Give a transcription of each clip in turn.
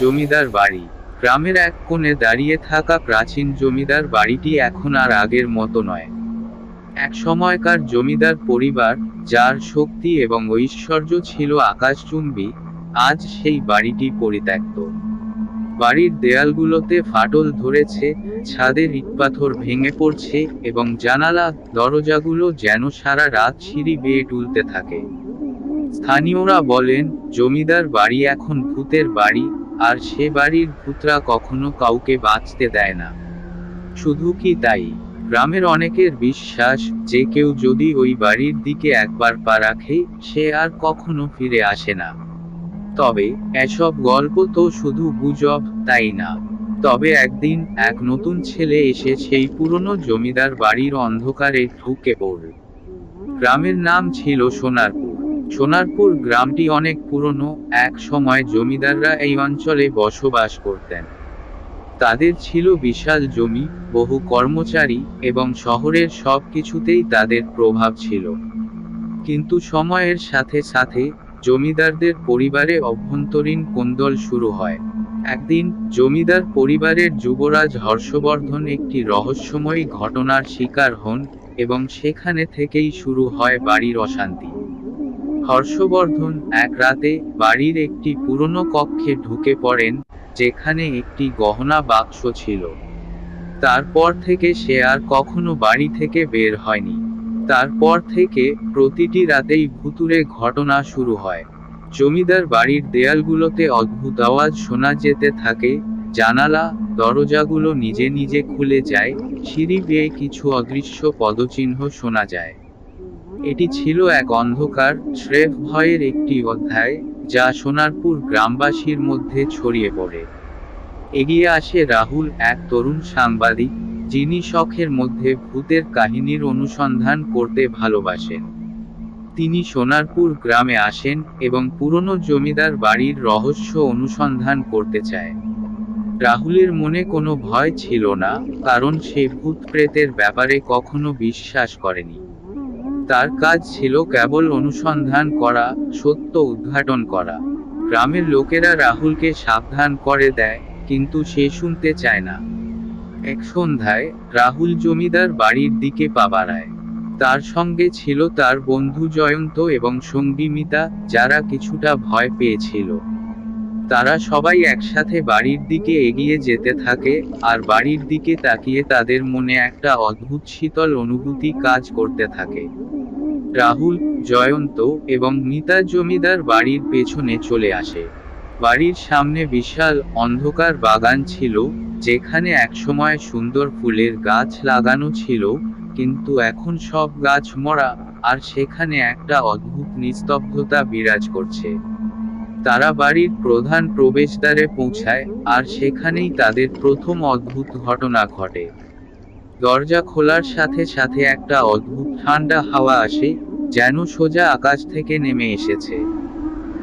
জমিদার বাড়ি। গ্রামের এক কোণে দাঁড়িয়ে থাকা প্রাচীন জমিদার বাড়িটি এখন আর আগের মতো নয়। এক সময়কার জমিদার পরিবার, যার শক্তি এবং ঐশ্বর্য ছিল আকাশচুম্বী, আজ সেই বাড়িটি পরিত্যক্ত। বাড়ির দেয়ালগুলোতে ফাটল ধরেছে, ছাদের ইটপাথর ভেঙে পড়ছে, এবং জানালা দরজাগুলো যেন সারা রাত সিঁড়ি বেয়ে টুলতে থাকে। স্থানীয়রা বলেন, জমিদার বাড়ি এখন ভূতের বাড়ি, আর সে বাড়ির ভূতরা কখনো কাউকে বাঁচতে দেয় না। শুধু কি তাই, গ্রামের অনেকের বিশ্বাস যে কেউ যদি ওই বাড়ির দিকে একবার পা রাখে, সে আর কখনো ফিরে আসে না। তবে এসব গল্প তো শুধু গুজব, তাই না? তবে একদিন এক নতুন ছেলে এসে সেই পুরনো জমিদার বাড়ির অন্ধকারে ঢুকে পড়ল। গ্রামের নাম ছিল সোনারপুর। সোনারপুর গ্রামটি অনেক পুরনো, এক সময় জমিদাররা এই অঞ্চলে বসবাস করতেন। তাদের ছিল বিশাল জমি, বহু কর্মচারী, এবং শহরের সব কিছুতেই তাদের প্রভাব ছিল। কিন্তু সময়ের সাথে সাথে জমিদারদের পরিবারে অভ্যন্তরীণ কোন্দল শুরু হয়। একদিন জমিদার পরিবারের যুবরাজ হর্ষবর্ধন একটি রহস্যময়ী ঘটনার শিকার হন, এবং সেখানে থেকেই শুরু হয় বাড়ির অশান্তি। হর্ষবর্ধন এক রাতে বাড়ির একটি পুরনো কক্ষে ঢুকে পড়েন, যেখানে একটি গহনা বাক্স ছিল। তারপর থেকে সে আর কখনো বাড়ি থেকে বের হয়নি। তারপর থেকে প্রতিটি রাতেই ভুতুড়ে ঘটনা শুরু হয়। জমিদার বাড়ির দেয়ালগুলোতে অদ্ভুত আওয়াজ শোনা যেতে থাকে, জানালা দরজাগুলো নিজে নিজে খুলে যায়, সিঁড়ি বেয়ে কিছু অদৃশ্য পদচিহ্ন শোনা যায়। এটি ছিল এক অন্ধকার, স্রেফ ভয়ের একটি অধ্যায়, যা সোনারপুর গ্রামবাসীর মধ্যে ছড়িয়ে পড়ে। এগিয়ে আসে রাহুল, এক তরুণ সাংবাদিক, যিনি শখের মধ্যে ভূতের কাহিনীর অনুসন্ধান করতে ভালোবাসেন। তিনি সোনারপুর গ্রামে আসেন এবং পুরনো জমিদার বাড়ির রহস্য অনুসন্ধান করতে চায়। রাহুলের মনে কোনো ভয় ছিল না, কারণ সে ভূত প্রেতের ব্যাপারে কখনো বিশ্বাস করেনি। তার কাজ ছিল কেবল অনুসন্ধান করা, সত্য উদ্ঘাটন করা। গ্রামের লোকেরা রাহুলকে সাবধান করে দেয়, কিন্তু সে শুনতে চায় না। এক সন্ধ্যায় রাহুল জমিদার বাড়ির দিকে পা বাড়ায়। তার সঙ্গে ছিল তার বন্ধু জয়ন্ত এবং সঙ্গী মিতা, যারা কিছুটা ভয় পেয়েছিল। তারা সবাই একসাথে বাড়ির দিকে এগিয়ে যেতে থাকে, আর বাড়ির দিকে তাকিয়ে তাদের মনে একটা অদ্ভুত শীতল অনুভূতি কাজ করতে থাকে। রাহুল, জয়ন্ত এবং মিতা জমিদার বাড়ির পেছনে চলে আসে। বাড়ির সামনে বিশাল অন্ধকার বাগান ছিল, যেখানে একসময় সুন্দর ফুলের গাছ লাগানো ছিল, কিন্তু এখন সব গাছ মরা, আর সেখানে একটা অদ্ভুত নিস্তব্ধতা বিরাজ করছে। তারা বাড়ির প্রধান প্রবেশদ্বারে পৌঁছায়, আর সেখানেই তাদের প্রথম অদ্ভুত ঘটনা ঘটে। দরজা খোলার সাথে সাথে একটা অদ্ভুত ঠান্ডা হাওয়া আসে, যেন সোজা আকাশ থেকে নেমে এসেছে।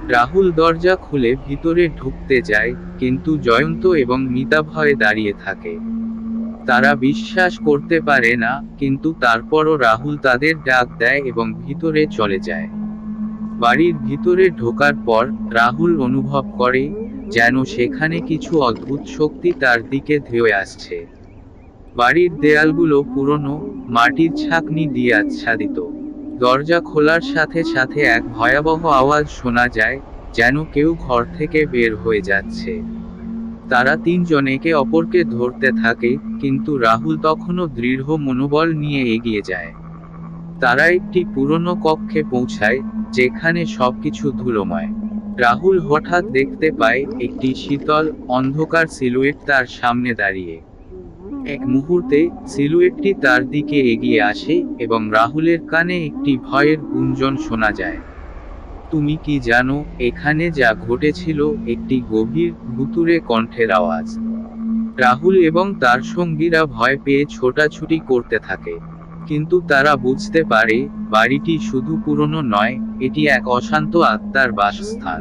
রাহুল দরজা খুলে ভিতরে ঢুকতে যায়, কিন্তু জয়ন্ত এবং মিতা ভয়ে দাঁড়িয়ে থাকে। তারা বিশ্বাস করতে পারে না, কিন্তু তারপরও রাহুল তাদের ডাক দেয় এবং ভিতরে চলে যায়। বাড়ির ভিতরে ঢোকার পর রাহুল অনুভব করে, যেন সেখানে কিছু অদ্ভুত শক্তি তার দিকে ধেয়ে আসছে। বাড়ির দেয়ালগুলো পুরনো, মাটির ছাকনি দিয়ে আচ্ছাদিত। দরজা খোলার সাথে সাথে এক ভয়াবহ আওয়াজ শোনা যায়, যেন কেউ ঘর থেকে বের হয়ে যাচ্ছে। তারা তিনজন একে অপরকে ধরতে থাকে, কিন্তু রাহুল তখনও দৃঢ় মনোবল নিয়ে এগিয়ে যায়। তারা একটি পুরনো কক্ষে পৌঁছায়, যেখানে সবকিছু ধুলোময়। রাহুল হঠাৎ দেখতে পায় একটি শীতল, অন্ধকার সিলুয়েট তার সামনে দাঁড়িয়ে। এক মুহূর্তে সিলুয়েটটি তার দিকে এগিয়ে আসে, এবং রাহুলের কানে একটি ভয়ের গুঞ্জন শোনা যায়। তুমি কি জানো, এখানে যা ঘটেছিল? একটি গভীর, ভুতুড়ে কণ্ঠের আওয়াজ। রাহুল এবং তার সঙ্গীরা ভয় পেয়ে ছোটাছুটি করতে থাকে। কিন্তু তারা বুঝতে পারে, বাড়িটি শুধু পুরনো নয়, এটি এক অশান্ত আত্মার বাসস্থান।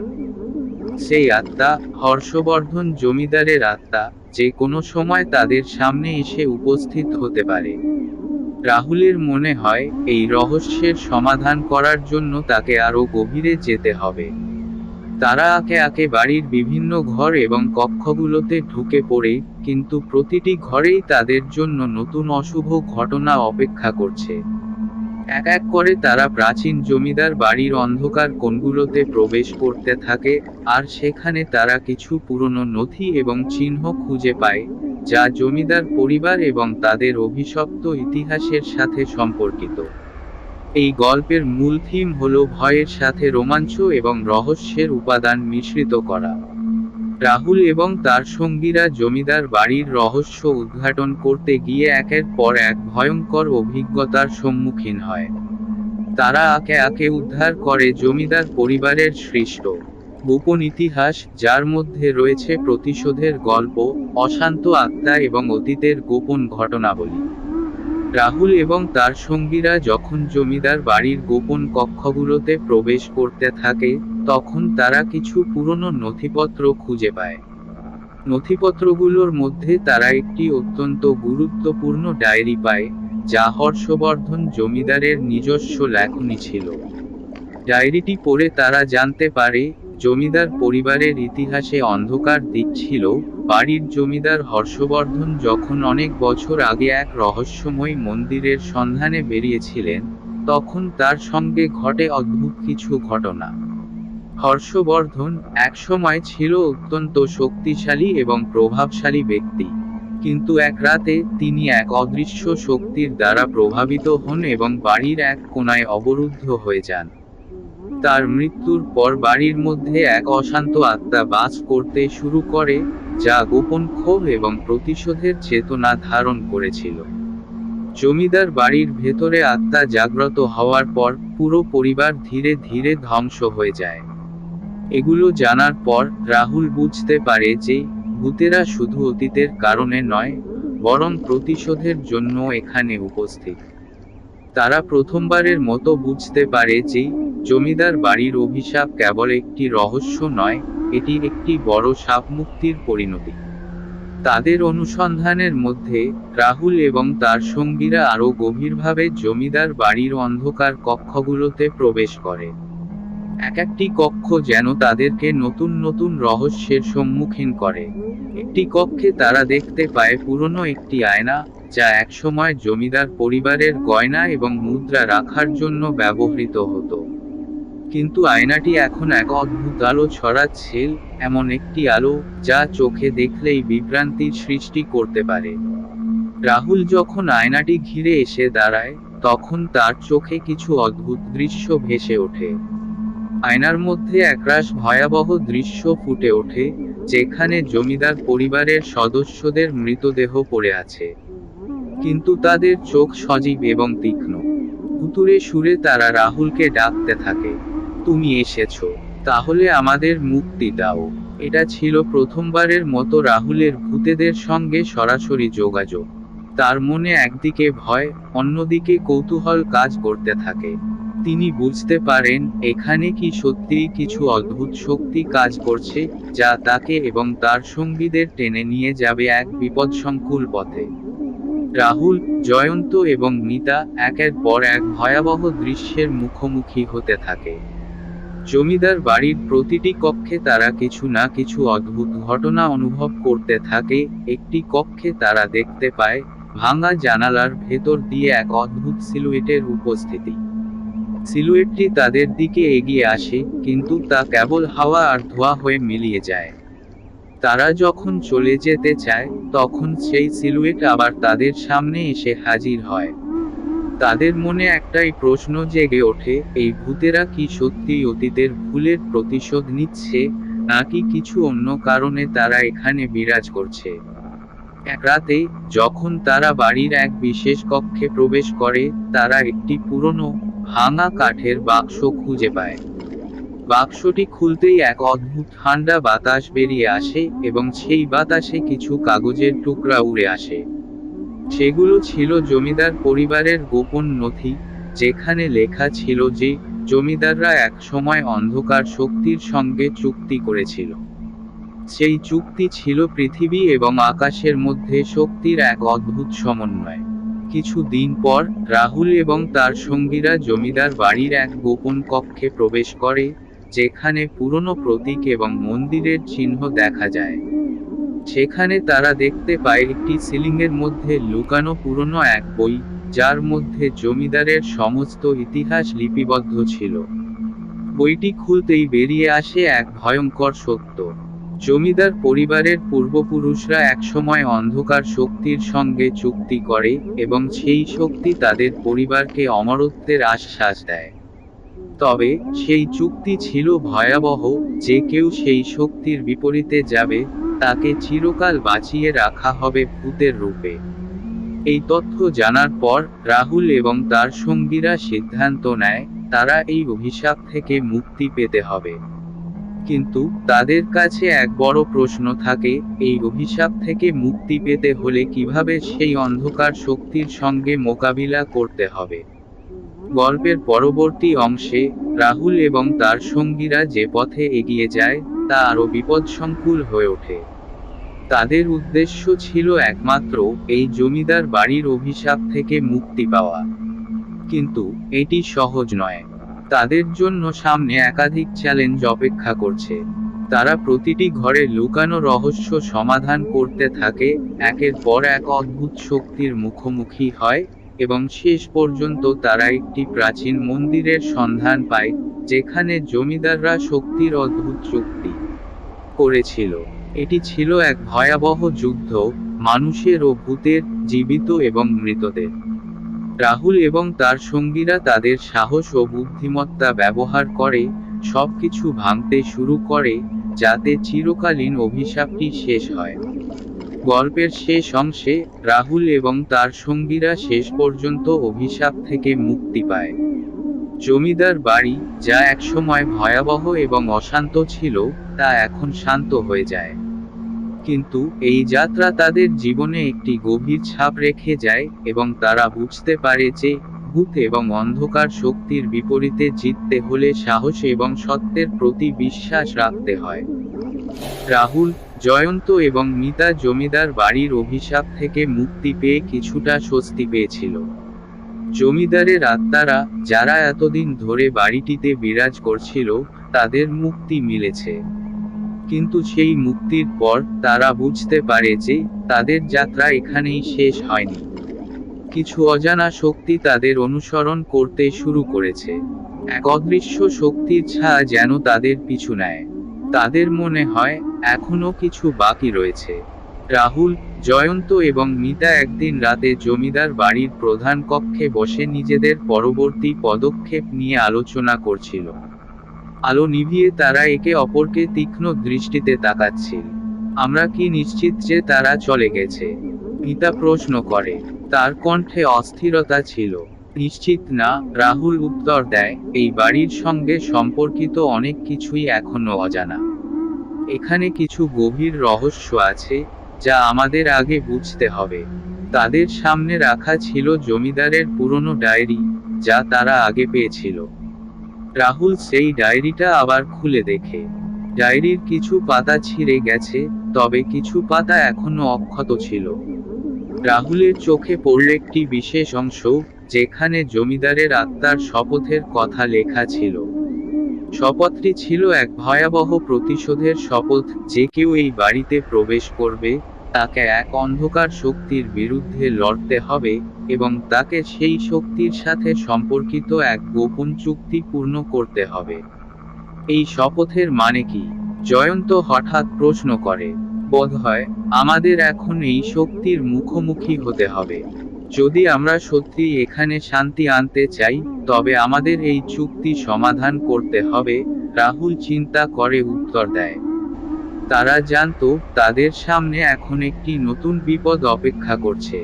সেই আত্মা হর্ষবর্ধন জমিদারের আত্মা, যে কোনো সময় তাদের সামনে এসে উপস্থিত হতে পারে। রাহুলের মনে হয়, এই রহস্যের সমাধান করার জন্য তাকে আরও গভীরে যেতে হবে। তারা একে একে বাড়ির বিভিন্ন ঘর এবং কক্ষগুলোতে ঢুকে পড়ে, কিন্তু প্রতিটি ঘরেই তাদের জন্য নতুন অশুভ ঘটনা অপেক্ষা করছে। এক এক করে তারা প্রাচীন জমিদার বাড়ির অন্ধকার কোণগুলোতে প্রবেশ করতে থাকে, আর সেখানে তারা কিছু পুরনো নথি এবং চিহ্ন খুঁজে পায়, যা জমিদার পরিবার এবং তাদের অভিশপ্ত ইতিহাসের সাথে সম্পর্কিত। এই গল্পের মূল থিম হলো ভয়ের সাথে রোমাঞ্চ এবং রহস্যের উপাদান মিশ্রিত করা। রাহুল এবং তার সঙ্গীরা জমিদার বাড়ির রহস্য উদ্ঘাটন করতে গিয়ে একের পর এক ভয়ঙ্কর অভিজ্ঞতার সম্মুখীন হয়। তারা একে একে উদ্ধার করে জমিদার পরিবারের সৃষ্ট গোপন ইতিহাস, যার মধ্যে রয়েছে প্রতিশোধের গল্প, অশান্ত আত্মা এবং অতীতের গোপন ঘটনাবলী। রাহুল এবং তার সঙ্গীরা যখন জমিদার বাড়ির গোপন কক্ষগুলোতে প্রবেশ করতে থাকে, তখন তারা কিছু পুরনো নথিপত্র খুঁজে পায়। নথিপত্রগুলোর মধ্যে তারা একটি অত্যন্ত গুরুত্বপূর্ণ ডায়েরি পায়, যা হর্ষবর্ধন জমিদারের নিজস্ব লেখনী ছিল। ডায়েরিটি পড়ে তারা জানতে পারে, জমিদার পরিবারের ইতিহাসে অন্ধকার দিক ছিল। বাড়ির জমিদার হর্ষবর্ধন যখন অনেক বছর আগে এক রহস্যময় মন্দিরের সন্ধানে বেরিয়েছিলেন, তখন তার সঙ্গে ঘটে অদ্ভুত কিছু ঘটনা। হর্ষবর্ধন একসময় ছিল অত্যন্ত শক্তিশালী এবং প্রভাবশালী ব্যক্তি, কিন্তু এক রাতে তিনি এক অদৃশ্য শক্তির দ্বারা প্রভাবিত হন এবং বাড়ির এক কোণায় অবরুদ্ধ হয়ে যান। তার মৃত্যুর পর বাড়ির মধ্যে এক অশান্ত আত্মা বাস করতে শুরু করে, যা গোপন ক্ষোভ এবং প্রতিশোধের চেতনা ধারণ করেছিল। জমিদার বাড়ির ভেতরে আত্মা জাগ্রত হওয়ার পর পুরো পরিবার ধীরে ধীরে ধ্বংস হয়ে যায়। এগুলো জানার পর রাহুল বুঝতে পারে যে ভূতেরা শুধু অতীতের কারণে নয়, বরং প্রতিশোধের জন্য এখানে উপস্থিত। তারা প্রথমবারের মতো বুঝতে পারে যে জমিদার বাড়ির অভিশাপ কেবল একটি রহস্য নয়, এটি একটি বড় শাপমুক্তির পরিণতি। তাদের অনুসন্ধানের মধ্যে রাহুল এবং তার সঙ্গীরা আরও গভীরভাবে জমিদার বাড়ির অন্ধকার কক্ষগুলোতে প্রবেশ করে। এক একটি কক্ষ যেন তাদেরকে নতুন নতুন রহস্যের সম্মুখীন করে। একটি কক্ষে তারা দেখতে পায় পুরনো একটি আয়না, যা একসময় জমিদার পরিবারের গয়না এবং মুদ্রা রাখার জন্য ব্যবহৃত হতো। কিন্তু আয়নাটি এখন এক অদ্ভুত আলো ছড়াচ্ছে, এমন একটি আলো যা চোখে দেখলেই বিভ্রান্তির সৃষ্টি করতে পারে। রাহুল যখন আয়নাটি ঘিরে এসে দাঁড়ায়, তখন তার চোখে কিছু অদ্ভুত দৃশ্য ভেসে ওঠে। আয়নার মধ্যে একরাশ ভয়াবহ দৃশ্য ফুটে ওঠে, যেখানে জমিদার পরিবারের সদস্যদের মৃতদেহ পড়ে আছে, কিন্তু তাদের চোখ সজীব এবং তীক্ষ্ণ। ভুতুড়ে সুরে তারা রাহুলকে ডাকতে থাকে, তুমি এসেছো, তাহলে আমাদের মুক্তি দাও। এটা ছিল প্রথমবারের মতো রাহুলের ভূতেদের সঙ্গে সরাসরি যোগাযোগ। তার মনে একদিকে ভয়, অন্যদিকে কৌতূহল কাজ করতে থাকে। তিনি বুঝতে পারেন এখানে কি সত্যিই কিছু অদ্ভুত শক্তি কাজ করছে, যা তাকে এবং তার সঙ্গীদের টেনে নিয়ে যাবে এক বিপদসংকুল পথে। রাহুল, জয়ন্ত এবং মিতা একের পর এক ভয়াবহ দৃশ্যের মুখোমুখি হতে থাকে। জমিদার বাড়ির প্রতিটি কক্ষে তারা কিছু না কিছু অদ্ভুত ঘটনা অনুভব করতে থাকে। একটি কক্ষে তারা দেখতে পায় ভাঙা জানালার ভেতর দিয়ে এক অদ্ভুত সিলুয়েটের উপস্থিতি। সিলুয়েটটি তাদের দিকে এগিয়ে আসে, কিন্তু তা কেবল হাওয়া আর ধোঁয়া হয়ে মিলিয়ে যায়। তারা যখন চলে যেতে চায়, তখন সেই সিলুয়েট আবার তাদের সামনে এসে হাজির হয়। তাদের মনে একটাই প্রশ্ন জেগে ওঠে, এই ভূতেরা কি সত্যিই অতীতের ভুলের প্রতিশোধ নিচ্ছে, নাকি কিছু অন্য কারণে তারা এখানে বিরাজ করছে। এক রাতে যখন তারা বাড়ির এক বিশেষ কক্ষে প্রবেশ করে, তারা একটি পুরনো ভাঙা কাঠের বাক্স খুঁজে পায়। বাক্সটি খুলতেই এক অদ্ভুত ঠান্ডা বাতাস বেরিয়ে আসে এবং সেই বাতাসে কিছু কাগজের টুকরা উড়ে আসে। সেগুলো ছিল জমিদার পরিবারের গোপন নথি, যেখানে লেখা ছিল যে জমিদাররা এক সময় অন্ধকার শক্তির সঙ্গে চুক্তি করেছিল। সেই চুক্তি ছিল পৃথিবী এবং আকাশের মধ্যে শক্তির এক অদ্ভুত সমন্বয়। কিছু দিন পর রাহুল এবং তার সঙ্গীরা জমিদার বাড়ির এক গোপন কক্ষে প্রবেশ করে, যেখানে পুরনো প্রতীক এবং মন্দিরের চিহ্ন দেখা যায়। সেখানে তারা দেখতে পায় একটি সিলিংয়ের মধ্যে লুকানো পুরনো এক বই, যার মধ্যে জমিদারের সমস্ত ইতিহাস লিপিবদ্ধ ছিল। বইটি খুলতেই বেরিয়ে আসে এক ভয়ঙ্কর সত্য। জমিদার পরিবারের পূর্বপুরুষরা একসময় অন্ধকার শক্তির সঙ্গে চুক্তি করে, এবং সেই শক্তি তাদের পরিবারকে অমরত্বের আশ্বাস দেয়। তবে সেই চুক্তি ছিল ভয়াবহ, যে কেউ সেই শক্তির বিপরীতে যাবে, তাকে চিরকাল বাঁচিয়ে রাখা হবে ভূতের রূপে। এই তথ্য জানার পর রাহুল এবং তার সঙ্গীরা সিদ্ধান্ত নেয়, তারা এই অভিশাপ থেকে মুক্তি পেতে হবে। কিন্তু তাদের কাছে এক বড় প্রশ্ন থাকে, এই অভিশাপ থেকে মুক্তি পেতে হলে কিভাবে সেই অন্ধকার শক্তির সঙ্গে মোকাবিলা করতে হবে। গল্পের পরবর্তী অংশে রাহুল এবং তার সঙ্গীরা যে পথে এগিয়ে যায়, তা আরও বিপদসংকুল হয়ে ওঠে। তাদের উদ্দেশ্য ছিল একমাত্র এই জমিদার বাড়ির অভিশাপ থেকে মুক্তি পাওয়া। কিন্তু এটি সহজ নয়। তাদের জন্য সামনে একাধিক চ্যালেঞ্জ অপেক্ষা করছে। তারা প্রতিটি ঘরে লুকানো রহস্য সমাধান করতে থাকে, একের পর এক অদ্ভুত শক্তির মুখোমুখি হয়, এবং শেষ পর্যন্ত তারা একটি প্রাচীন মন্দিরের সন্ধান পায়, যেখানে জমিদাররা শক্তির অদ্ভুত চুক্তি করেছিল। এটি ছিল এক ভয়াবহ যুদ্ধ, মানুষের ও ভূতের, জীবিত এবং মৃতদের। রাহুল এবং তার সঙ্গীরা তাদের সাহস ও বুদ্ধিমত্তা ব্যবহার করে সবকিছু ভাঙতে শুরু করে, যাতে চিরকালীন অভিশাপটি শেষ হয়। গল্পের শেষ অংশে রাহুল এবং তার সঙ্গীরা শেষ পর্যন্ত অভিশাপ থেকে মুক্তি পায়। জমিদার বাড়ি, যা একসময় ভয়াবহ এবং অশান্ত ছিল, তা এখন শান্ত হয়ে যায়। কিন্তু এই যাত্রা তাদের জীবনে একটি গভীর ছাপ রেখে যায়, এবং তারা বুঝতে পারে যে ভূত এবং অন্ধকার শক্তির বিপরীতে জিততে হলে সাহস এবং সত্যের প্রতি বিশ্বাস রাখতে হয়। রাহুল, জয়ন্ত এবং মিতা জমিদার বাড়ির অভিশাপ থেকে মুক্তি পেয়ে কিছুটা স্বস্তি পেয়েছিল। জমিদারের আত্মারা, যারা এতদিন ধরে বাড়িটিতে বিরাজ করছিল, তাদের মুক্তি মিলেছে। কিন্তু সেই মুক্তির পর তারা বুঝতে পারে যে তাদের যাত্রা এখানেই শেষ হয়নি। কিছু অজানা শক্তি তাদের অনুসরণ করতে শুরু করেছে। এক অদৃশ্য শক্তির ছায়া যেন তাদের পিছু নেয়। তাদের মনে হয় এখনো কিছু বাকি রয়েছে। রাহুল, জয়ন্ত এবং মিতা একদিন রাতে জমিদার বাড়ির প্রধান কক্ষে বসে নিজেদের পরবর্তী পদক্ষেপ নিয়ে আলোচনা করছিল। আলো নিভিয়ে তারা একে অপরকে তীক্ষ্ণ দৃষ্টিতে তাকাচ্ছিল। আমরা কি নিশ্চিত যে তারা চলে গেছে? মিতা প্রশ্ন করে। তার কণ্ঠে অস্থিরতা ছিল। নিশ্চিত না, রাহুল উত্তর দেয়, এই বাড়ির সঙ্গে সম্পর্কিত অনেক কিছুই এখনো অজানা। এখানে কিছু গভীর রহস্য আছে, যা আমাদের আগে বুঝতে হবে। তাদের সামনে রাখা ছিল জমিদারের পুরনো ডায়েরি, যা তারা আগে পেয়েছিল। রাহুল সেই ডায়েরিটা আবার খুলে দেখে। ডায়েরির কিছু পাতা ছিঁড়ে গেছে, তবে কিছু পাতা এখনো অক্ষত ছিল। রাহুলের চোখে পড়ল একটি বিশেষ অংশ, যেখানে জমিদারের আত্মার শপথের কথা লেখা ছিল। শপথটি ছিল এক ভয়াবহ প্রতিশোধের শপথ, যে কেউ এই বাড়িতে প্রবেশ করবে, তাকে এক অন্ধকার শক্তির বিরুদ্ধে লড়তে হবে, এবং তাকে সেই শক্তির সাথে সম্পর্কিত এক গোপন চুক্তি পূর্ণ করতে হবে। এই শপথের মানে কি? জয়ন্ত হঠাৎ প্রশ্ন করে। বোধহয় আমাদের এখন এই শক্তির মুখোমুখি হতে হবে। যদি আমরা সত্যিই এখানে শান্তি আনতে চাই, তবে আমাদের এই চুক্তি সমাধান করতে হবে, রাহুল চিন্তা করে উত্তর দেয়। তারা জানতো তাদের সামনে এখন একটি নতুন বিপদ অপেক্ষা করছে।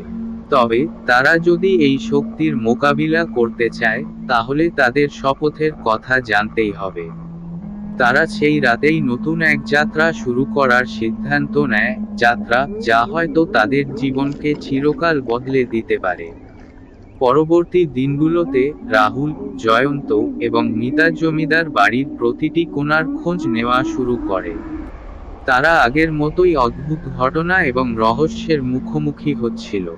তবে তারা যদি এই শক্তির মোকাবিলা করতে চায়, তাহলে তাদের শপথের কথা জানতেই হবে। তারা সেই রাতেই নতুন এক যাত্রা শুরু করার সিদ্ধান্ত নেয়, যাত্রা যা হয়তো তাদের জীবনকে চিরকাল বদলে দিতে পারে। পরবর্তী দিনগুলোতে রাহুল, জয়ন্ত এবং মিতা জমিদার বাড়ির প্রতিটি কোণার খোঁজ নেওয়া শুরু করে। তারা আগের মতোই অদ্ভুত ঘটনা এবং রহস্যের মুখোমুখি হচ্ছিল।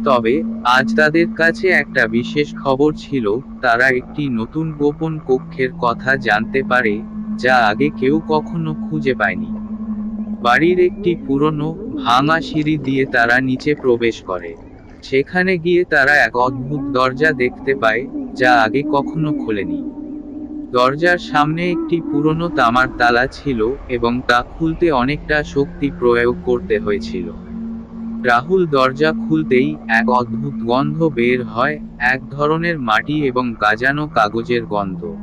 তবে আজ তাদের কাছে একটা বিশেষ খবর ছিল। তারা একটি নতুন গোপন কক্ষের কথা জানতে পারে, যা আগে কেউ কখনো খুঁজে পায়নি। বাড়ির একটি পুরনো ভাঙা সিঁড়ি দিয়ে তারা নিচে প্রবেশ করে। সেখানে গিয়ে তারা এক অদ্ভুত দরজা দেখতে পায়, যা আগে কখনো খোলেনি। দরজার সামনে একটি পুরনো তামার তালা ছিল, এবং তা খুলতে অনেকটা শক্তি প্রয়োগ করতে হয়েছিল। রাহুল দরজা খুলতেই এক অদ্ভুত গন্ধ বের হয়, এক ধরনের মাটি এবং গাজানো কাগজের গন্ধ।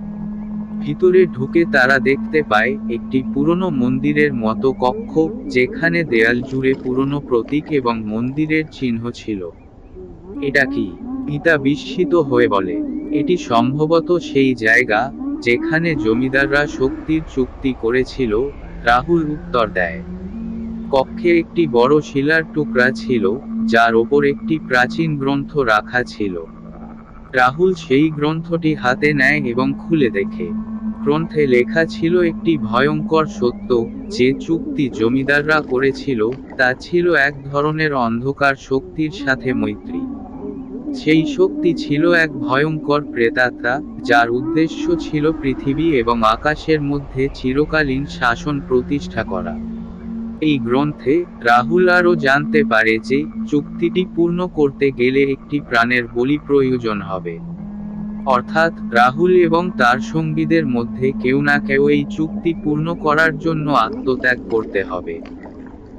ভিতরে ঢুকে তারা দেখতে পায় একটি পুরনো মন্দিরের মতো কক্ষ, যেখানে দেয়াল জুড়ে পুরনো প্রতীক এবং মন্দিরের চিহ্ন ছিল। এটা কি? পিতা বিস্মিত হয়ে বলে। এটি সম্ভবত সেই জায়গা যেখানে জমিদাররা শক্তির চুক্তি করেছিল, রাহুল উত্তর দেয়। কক্ষে একটি বড় শিলার টুকরা ছিল, যার ওপর একটি প্রাচীন গ্রন্থ রাখা ছিল। রাহুল সেই গ্রন্থটি হাতে নেয় এবং খুলে দেখে। গ্রন্থে লেখা ছিল একটি ভয়ঙ্কর সত্য, যে চুক্তি জমিদাররা করেছিল, তা ছিল এক ধরনের অন্ধকার শক্তির সাথে মৈত্রী। সেই শক্তি ছিল এক ভয়ঙ্কর প্রেতাত্মা, যার উদ্দেশ্য ছিল পৃথিবী এবং আকাশের মধ্যে চিরকালীন শাসন প্রতিষ্ঠা করা। এই গ্রন্থে রাহুল আরও জানতে পারে যে চুক্তিটি পূর্ণ করতে গেলে একটি প্রাণের বলি প্রয়োজন হবে। অর্থাৎ রাহুল এবং তার সঙ্গীদের মধ্যে কেউ না কেউ এই চুক্তি পূর্ণ করার জন্য আত্মত্যাগ করতে হবে।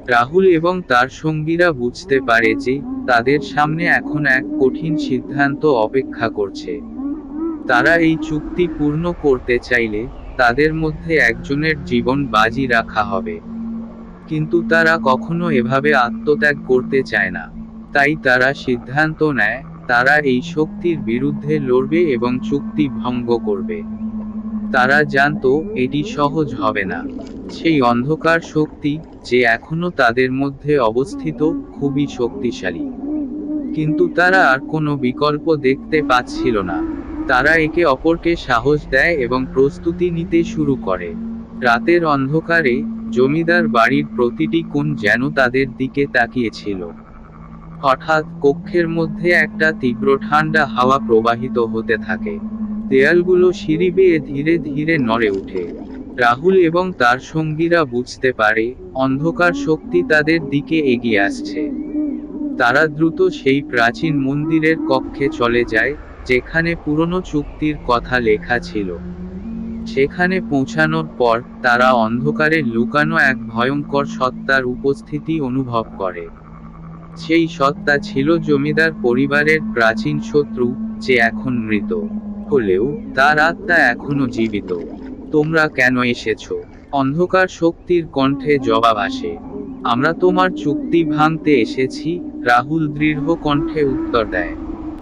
রাহুল এবং তার সঙ্গীরা বুঝতে পারে যে তাদের সামনে এখন এক কঠিন সিদ্ধান্ত অপেক্ষা করছে। তারা এই চুক্তি পূর্ণ করতে চাইলে তাদের মধ্যে একজনের জীবন বাজি রাখা হবে। কিন্তু তারা কখনো এভাবে আত্মত্যাগ করতে চায় না। তাই তারা সিদ্ধান্ত নেয়, তারা এই শক্তির বিরুদ্ধে লড়বে এবং চুক্তি ভঙ্গ করবে। তারা জানতো এটি সহজ হবে না। সেই অন্ধকার শক্তি, যে এখনো তাদের মধ্যে অবস্থিত, খুবই শক্তিশালী। কিন্তু তারা আর কোনো বিকল্প দেখতে পাচ্ছিল না। তারা একে অপরকে সাহস দেয় এবং প্রস্তুতি নিতে শুরু করে। রাতের অন্ধকারে জমিদার বাড়ির প্রতিটি কোণ যেন তাদের দিকে তাকিয়েছিল। হঠাৎ কক্ষের মধ্যে একটা তীব্র ঠান্ডা হাওয়া প্রবাহিত হতে থাকে। দেয়ালগুলো সিঁড়ি বেয়ে ধীরে ধীরে নড়ে ওঠে। রাহুল এবং তার সঙ্গীরা বুঝতে পারে অন্ধকার শক্তি তাদের দিকে এগিয়ে আসছে। তারা দ্রুত সেই প্রাচীন মন্দিরের কক্ষে চলে যায়, যেখানে পুরনো চুক্তির কথা লেখা ছিল। সেখানে পৌঁছানোর পর তারা অন্ধকারে লুকানো এক ভয়ঙ্কর সত্তার উপস্থিতি অনুভব করে। সেই সত্তা ছিল জমিদার পরিবারের প্রাচীন শত্রু, যে এখন মৃত হলেও তার আত্মা এখনো জীবিত। তোমরা কেন এসেছো? অন্ধকার শক্তির কণ্ঠে জবাব আসে। আমরা তোমার চুক্তি ভাঙতে এসেছি, রাহুল দৃঢ় কণ্ঠে উত্তর দেয়।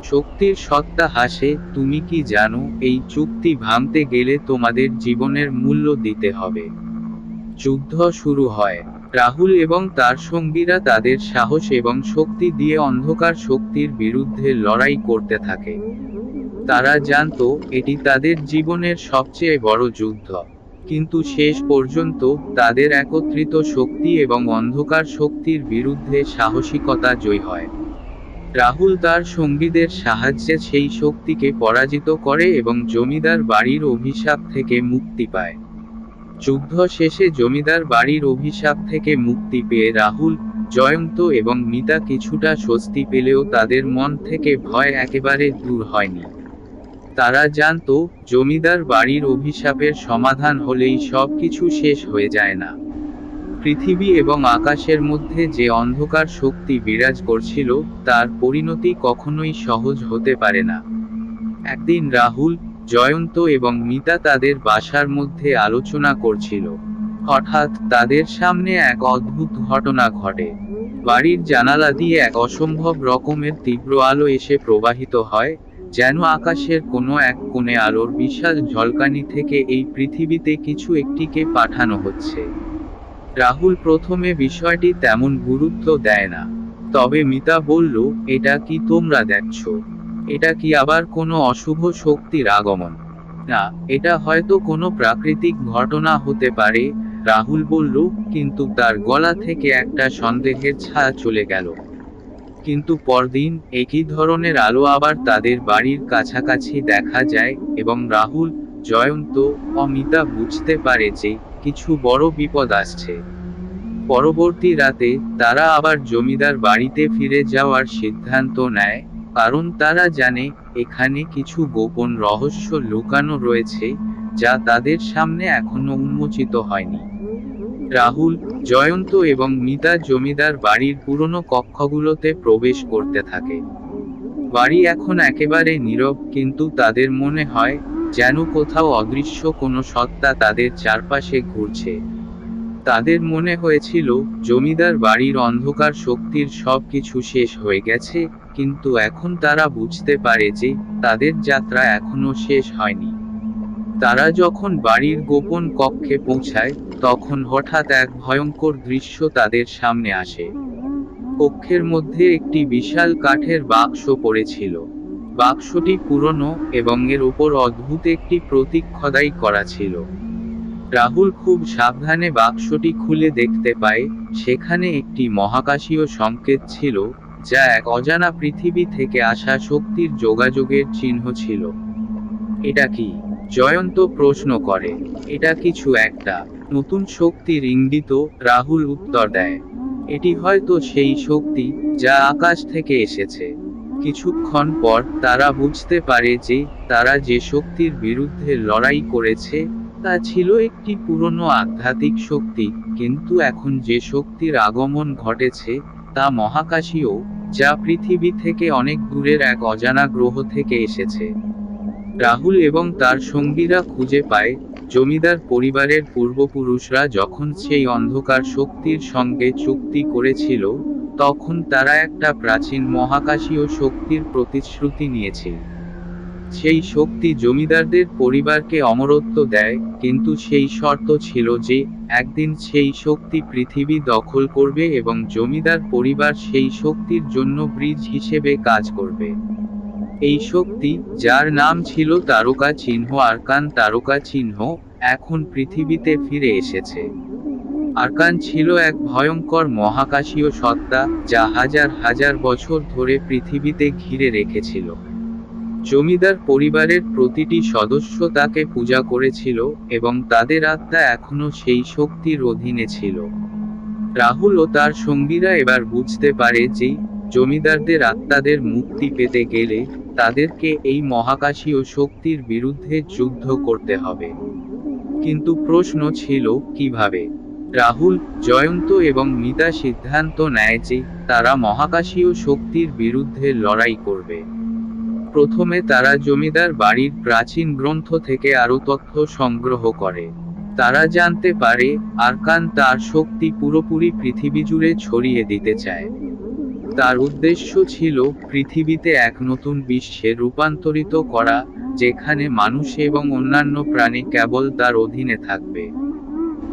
শক্তির সত্তা হাসে, তুমি কি জানো এই চুক্তি ভাঙতে গেলে তোমাদের জীবনের মূল্য দিতে হবে? যুদ্ধ শুরু হয়। রাহুল এবং তার সঙ্গীরা তাদের সাহস এবং শক্তি দিয়ে অন্ধকার শক্তির বিরুদ্ধে লড়াই করতে থাকে। তারা জানতো এটি তাদের জীবনের সবচেয়ে বড় যুদ্ধ। কিন্তু শেষ পর্যন্ত তাদের একত্রিত শক্তি এবং অন্ধকার শক্তির বিরুদ্ধে সাহসিকতা জয় হয়। রাহুল তার সঙ্গীদের সাহায্যে সেই শক্তিকে পরাজিত করে এবং জমিদার বাড়ির অভিশাপ থেকে মুক্তি পায়। যুদ্ধ শেষে জমিদার বাড়ির অভিশাপ থেকে মুক্তি পেয়ে রাহুল, জয়ন্ত এবং মিতা কিছুটা স্বস্তি পেলেও তাদের মন থেকে ভয় একেবারে দূর হয়নি। তারা জানতো জমিদার বাড়ির অভিশাপের সমাধান হলেই সবকিছু শেষ হয়ে যায় না। পৃথিবী এবং আকাশের মধ্যে যে অন্ধকার শক্তি বিরাজ করছিল, তার পরিণতি কখনোই সহজ হতে পারে না। একদিন রাহুল, জয়ন্ত এবং মিতা তাদের বাসার মধ্যে আলোচনা করছিল। হঠাৎ তাদের সামনে এক অদ্ভুত ঘটনা ঘটে। বাড়ির জানালা দিয়ে এক অসম্ভব রকমের তীব্র আলো এসে প্রবাহিত হয়, যেন আকাশের কোনো এক কোণে আলোর বিশাল ঝলকানি থেকে এই পৃথিবীতে কিছু একটিকে পাঠানো হচ্ছে। রাহুল প্রথমে বিষয়টি তেমন গুরুত্ব দেয় না। তবে মিতা বলল, এটা কি তোমরা দেখছো? এটা কি আবার কোনো অশুভ শক্তির আগমন? না, এটা হয়তো কোনো প্রাকৃতিক ঘটনা হতে পারে, রাহুল বলল, কিন্তু তার গলা থেকে একটা সন্দেহের ছায়া চলে গেল। কিন্তু পরদিন একই ধরনের আলো আবার তাদের বাড়ির কাছাকাছি দেখা যায়, এবং রাহুল, জয়ন্ত, অমিতা বুঝতে পারে যে কিছু বড় বিপদ আসছে। পরবর্তী রাতে তারা আবার জমিদার বাড়িতে ফিরে যাওয়ার সিদ্ধান্ত নেয়, কারণ তারা জানে এখানে কিছু গোপন রহস্য লুকানো রয়েছে, যা তাদের সামনে এখনো উন্মোচিত হয়নি। রাহুল, জয়ন্ত এবং মিতা জমিদার বাড়ির পুরনো কক্ষগুলোতে প্রবেশ করতে থাকে। বাড়ি এখন একেবারে নীরব, কিন্তু তাদের মনে হয় যেন কোথাও অদৃশ্য কোনো সত্তা তাদের চারপাশে ঘুরছে। তাদের মনে হয়েছিল জমিদার বাড়ির অন্ধকার শক্তির সবকিছু শেষ হয়ে গেছে, কিন্তু এখন তারা বুঝতে পারে যে তাদের যাত্রা এখনো শেষ হয়নি। তারা যখন বাড়ির গোপন কক্ষে পৌঁছায়, তখন হঠাৎ এক ভয়ঙ্কর দৃশ্য তাদের সামনে আসে। কক্ষের মধ্যে একটি বিশাল কাঠের বাক্স পড়েছিল। বাক্সটি পুরনো এবং এর উপর অদ্ভুত একটি প্রতীক খোদাই করা ছিল। রাহুল খুব সাবধানে বাক্সটি খুলে দেখতে পায়, সেখানে একটি মহাকাশীয় সংকেত ছিল, যা এক অজানা পৃথিবী থেকে আসা শক্তির যোগাযোগের চিহ্ন ছিল। এটা কি? জয়ন্ত প্রশ্ন করে। এটা কিছু একটা নতুন শক্তির ইঙ্গিত, রাহুল উত্তর দেয়। এটি হয়তো সেই শক্তি যা আকাশ থেকে এসেছে। কিছুক্ষণ পর তারা বুঝতে পারে যে তারা যে শক্তির বিরুদ্ধে লড়াই করেছে তা ছিল একটি পুরনো আধ্যাত্মিক শক্তি, কিন্তু এখন যে শক্তির আগমন ঘটেছে তা মহাকাশীয়, যা পৃথিবী থেকে অনেক দূরের এক অজানা গ্রহ থেকে এসেছে। রাহুল এবং তার সঙ্গীরা খুঁজে পায় জমিদার পরিবারের পূর্বপুরুষরা যখন সেই অন্ধকার শক্তির সঙ্গে চুক্তি করেছিল, তখন তারা একটা প্রাচীন মহাকাশীয় শক্তির প্রতিশ্রুতি নিয়েছিল। সেই শক্তি জমিদারদের পরিবারকে অমরত্ব দেয়, কিন্তু সেই শর্ত ছিল যে একদিন সেই শক্তি পৃথিবী দখল করবে এবং জমিদার পরিবার সেই শক্তির জন্য ব্রিজ হিসেবে কাজ করবে। এই শক্তি, যার নাম ছিল তারকা চিহ্ন আরকান তারকা চিহ্ন, এখন পৃথিবীতে ফিরে এসেছে। আরকান ছিল এক ভয়ঙ্কর মহাকাশীয় সত্তা, যা হাজার হাজার বছর ধরে পৃথিবীতে ঘিরে রেখেছিল। জমিদার পরিবারের প্রতিটি সদস্য তাকে পূজা করেছিল, এবং তাদের আত্মা এখনো সেই শক্তির অধীনে ছিল। রাহুল ও তার সঙ্গীরা এবার বুঝতে পারে যে জমিদারদের আত্মাদের মুক্তি পেতে গেলে তাদেরকে এই মহাকাশীয় শক্তির বিরুদ্ধে যুদ্ধ করতে হবে। কিন্তু প্রশ্ন ছিল কিভাবে। রাহুল, জয়ন্ত এবং মিতা সিদ্ধান্ত নেয় যে তারা মহাকাশীয় শক্তির বিরুদ্ধে লড়াই করবে। প্রথমে তারা জমিদার বাড়ির প্রাচীন গ্রন্থ থেকে আরও তথ্য সংগ্রহ করে। তারা জানতে পারে আরকান তার শক্তি পুরোপুরি পৃথিবী জুড়ে ছড়িয়ে দিতে চায়। তার উদ্দেশ্য ছিল পৃথিবীতে এক নতুন বিশ্বে রূপান্তরিত করা, যেখানে মানুষ এবং অন্যান্য প্রাণী কেবল তার অধীনে থাকবে।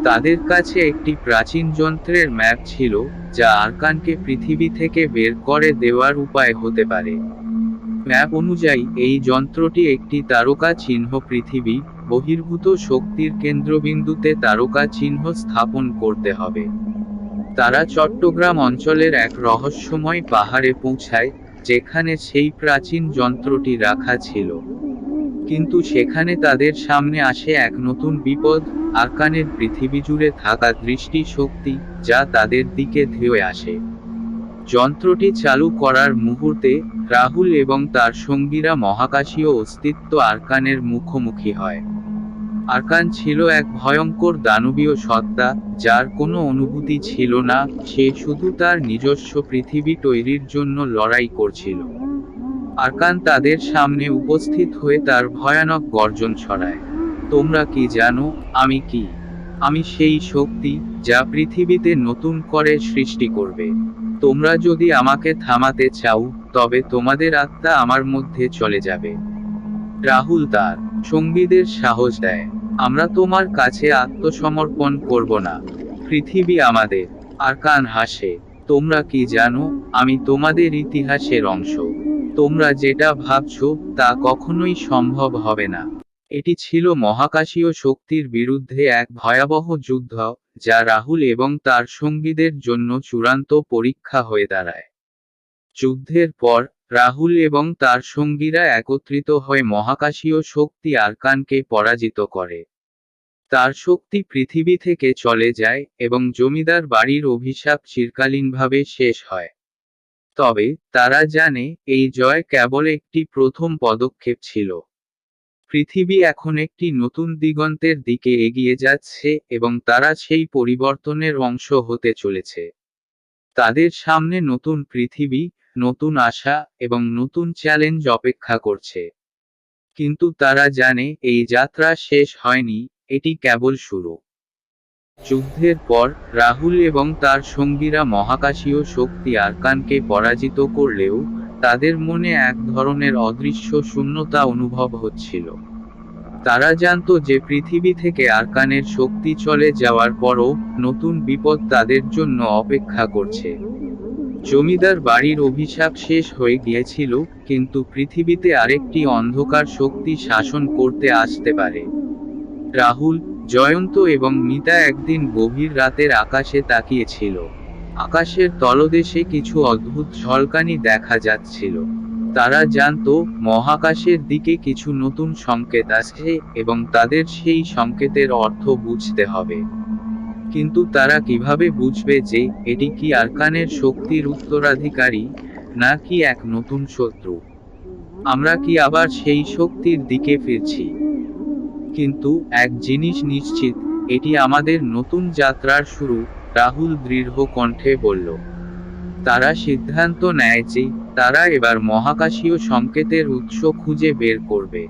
তাদের কাছে একটি প্রাচীন যন্ত্রের ম্যাপ ছিল, যা আরকানকে পৃথিবী থেকে বের করে দেওয়ার উপায় হতে পারে। ম্যাপ অনুযায়ী এই যন্ত্রটি একটি তারকা চিহ্ন পৃথিবী বহির্ভূত শক্তির কেন্দ্রবিন্দুতে তারকা চিহ্ন স্থাপন করতে হবে। তারা চট্টগ্রাম অঞ্চলের এক রহস্যময় পাহাড়ে পৌঁছায়, যেখানে সেই প্রাচীন যন্ত্রটি রাখা ছিল। কিন্তু সেখানে তাদের সামনে আসে এক নতুন বিপদ, আরকানের পৃথিবী জুড়ে থাকা দৃষ্টি শক্তি, যা তাদের দিকে ধেয়ে আসে। যন্ত্রটি চালু করার মুহূর্তে রাহুল এবং তার সঙ্গীরা মহাকাশীয় অস্তিত্ব আরকানের মুখোমুখি হয়। আরকান ছিল এক ভয়ঙ্কর দানবীয় সত্তা, যার কোনো অনুভূতি ছিল না, সে শুধু তার নিজস্ব পৃথিবী তৈরির জন্য লড়াই করছিল। আরকান তাদের সামনে উপস্থিত হয়ে তার ভয়ানক গর্জন ছড়ায়। তোমরা কি জানো আমি কি? আমি সেই শক্তি, যা পৃথিবীতে নতুন করে সৃষ্টি করবে। তোমরা যদি আমাকে থামাতে চাও, তবে তোমাদের আত্মা আমার মধ্যে চলে যাবে। রাহুল তার সঙ্গীদের সাহস দেয়, আমরা তোমার কাছে আত্মসমর্পণ করব না। পৃথিবী আমাদের। আরকান হাসে, তোমরা কি জানো আমি তোমাদের ইতিহাসের অংশ। তোমরা যেটা ভাবছো তা কখনোই সম্ভব হবে না। এটি ছিল মহাকাশীয় শক্তির বিরুদ্ধে এক ভয়াবহ যুদ্ধ, যা রাহুল এবং তার সঙ্গীদের জন্য চূড়ান্ত পরীক্ষা হয়ে দাঁড়ায়। যুদ্ধের পর রাহুল এবং তার সঙ্গীরা একত্রিত হয়ে মহাকাশীয় শক্তি আরকানকে পরাজিত করে। তার শক্তি পৃথিবী থেকে চলে যায় এবং জমিদার বাড়ির অভিশাপ চিরকালীনভাবে শেষ হয়। তবে তারা জানে এই জয় কেবল একটি প্রথম পদক্ষেপ ছিল। পৃথিবী এখন একটি নতুন দিগন্তের দিকে এগিয়ে যাচ্ছে এবং তারা সেই পরিবর্তনের অংশ হতে চলেছে। তাদের সামনে নতুন পৃথিবী, নতুন আশা এবং নতুন চ্যালেঞ্জ অপেক্ষা করছে। কিন্তু তারা জানে এই যাত্রা শেষ হয়নি, এটি কেবল শুরু। যুদ্ধের পর রাহুল এবং তার সঙ্গীরা মহাকাশীয় শক্তি আরকানকে পরাজিত করলেও তাদের মনে এক ধরনের অদৃশ্য শূন্যতা অনুভব হচ্ছিল। তারা জানত যে পৃথিবী থেকে আরকানের শক্তি চলে যাওয়ার পরও নতুন বিপদ তাদের জন্য অপেক্ষা করছে। জমিদার বাড়ির অভিশাপ শেষ হয়ে গিয়েছিল, কিন্তু পৃথিবীতে আরেকটি অন্ধকার শক্তি শাসন করতে আসতে পারে। রাহুল, জয়ন্ত এবং মিতা একদিন গভীর রাতের আকাশে তাকিয়েছিল। আকাশের তলদেশে কিছু অদ্ভুত ঝলকানি দেখা যাচ্ছিল। তারা জানত মহাকাশের দিকে কিছু নতুন সংকেত আসছে এবং তাদের সেই সংকেতের অর্থ বুঝতে হবে। কিন্তু তারা কিভাবে বুঝবে যে এটি কি আরকানের শক্তির উত্তরাধিকারী, নাকি এক নতুন শত্রু? আমরা কি আবার সেই শক্তির দিকে ফিরছি? কিন্তু এক জিনিস নিশ্চিত, এটি আমাদের নতুন যাত্রার শুরু, রাহুল দৃঢ় কণ্ঠে বলল। তারা সিদ্ধান্ত নেয় যে তারা এবার মহাকাশীয় সংকেতের উৎস খুঁজে বের করবে।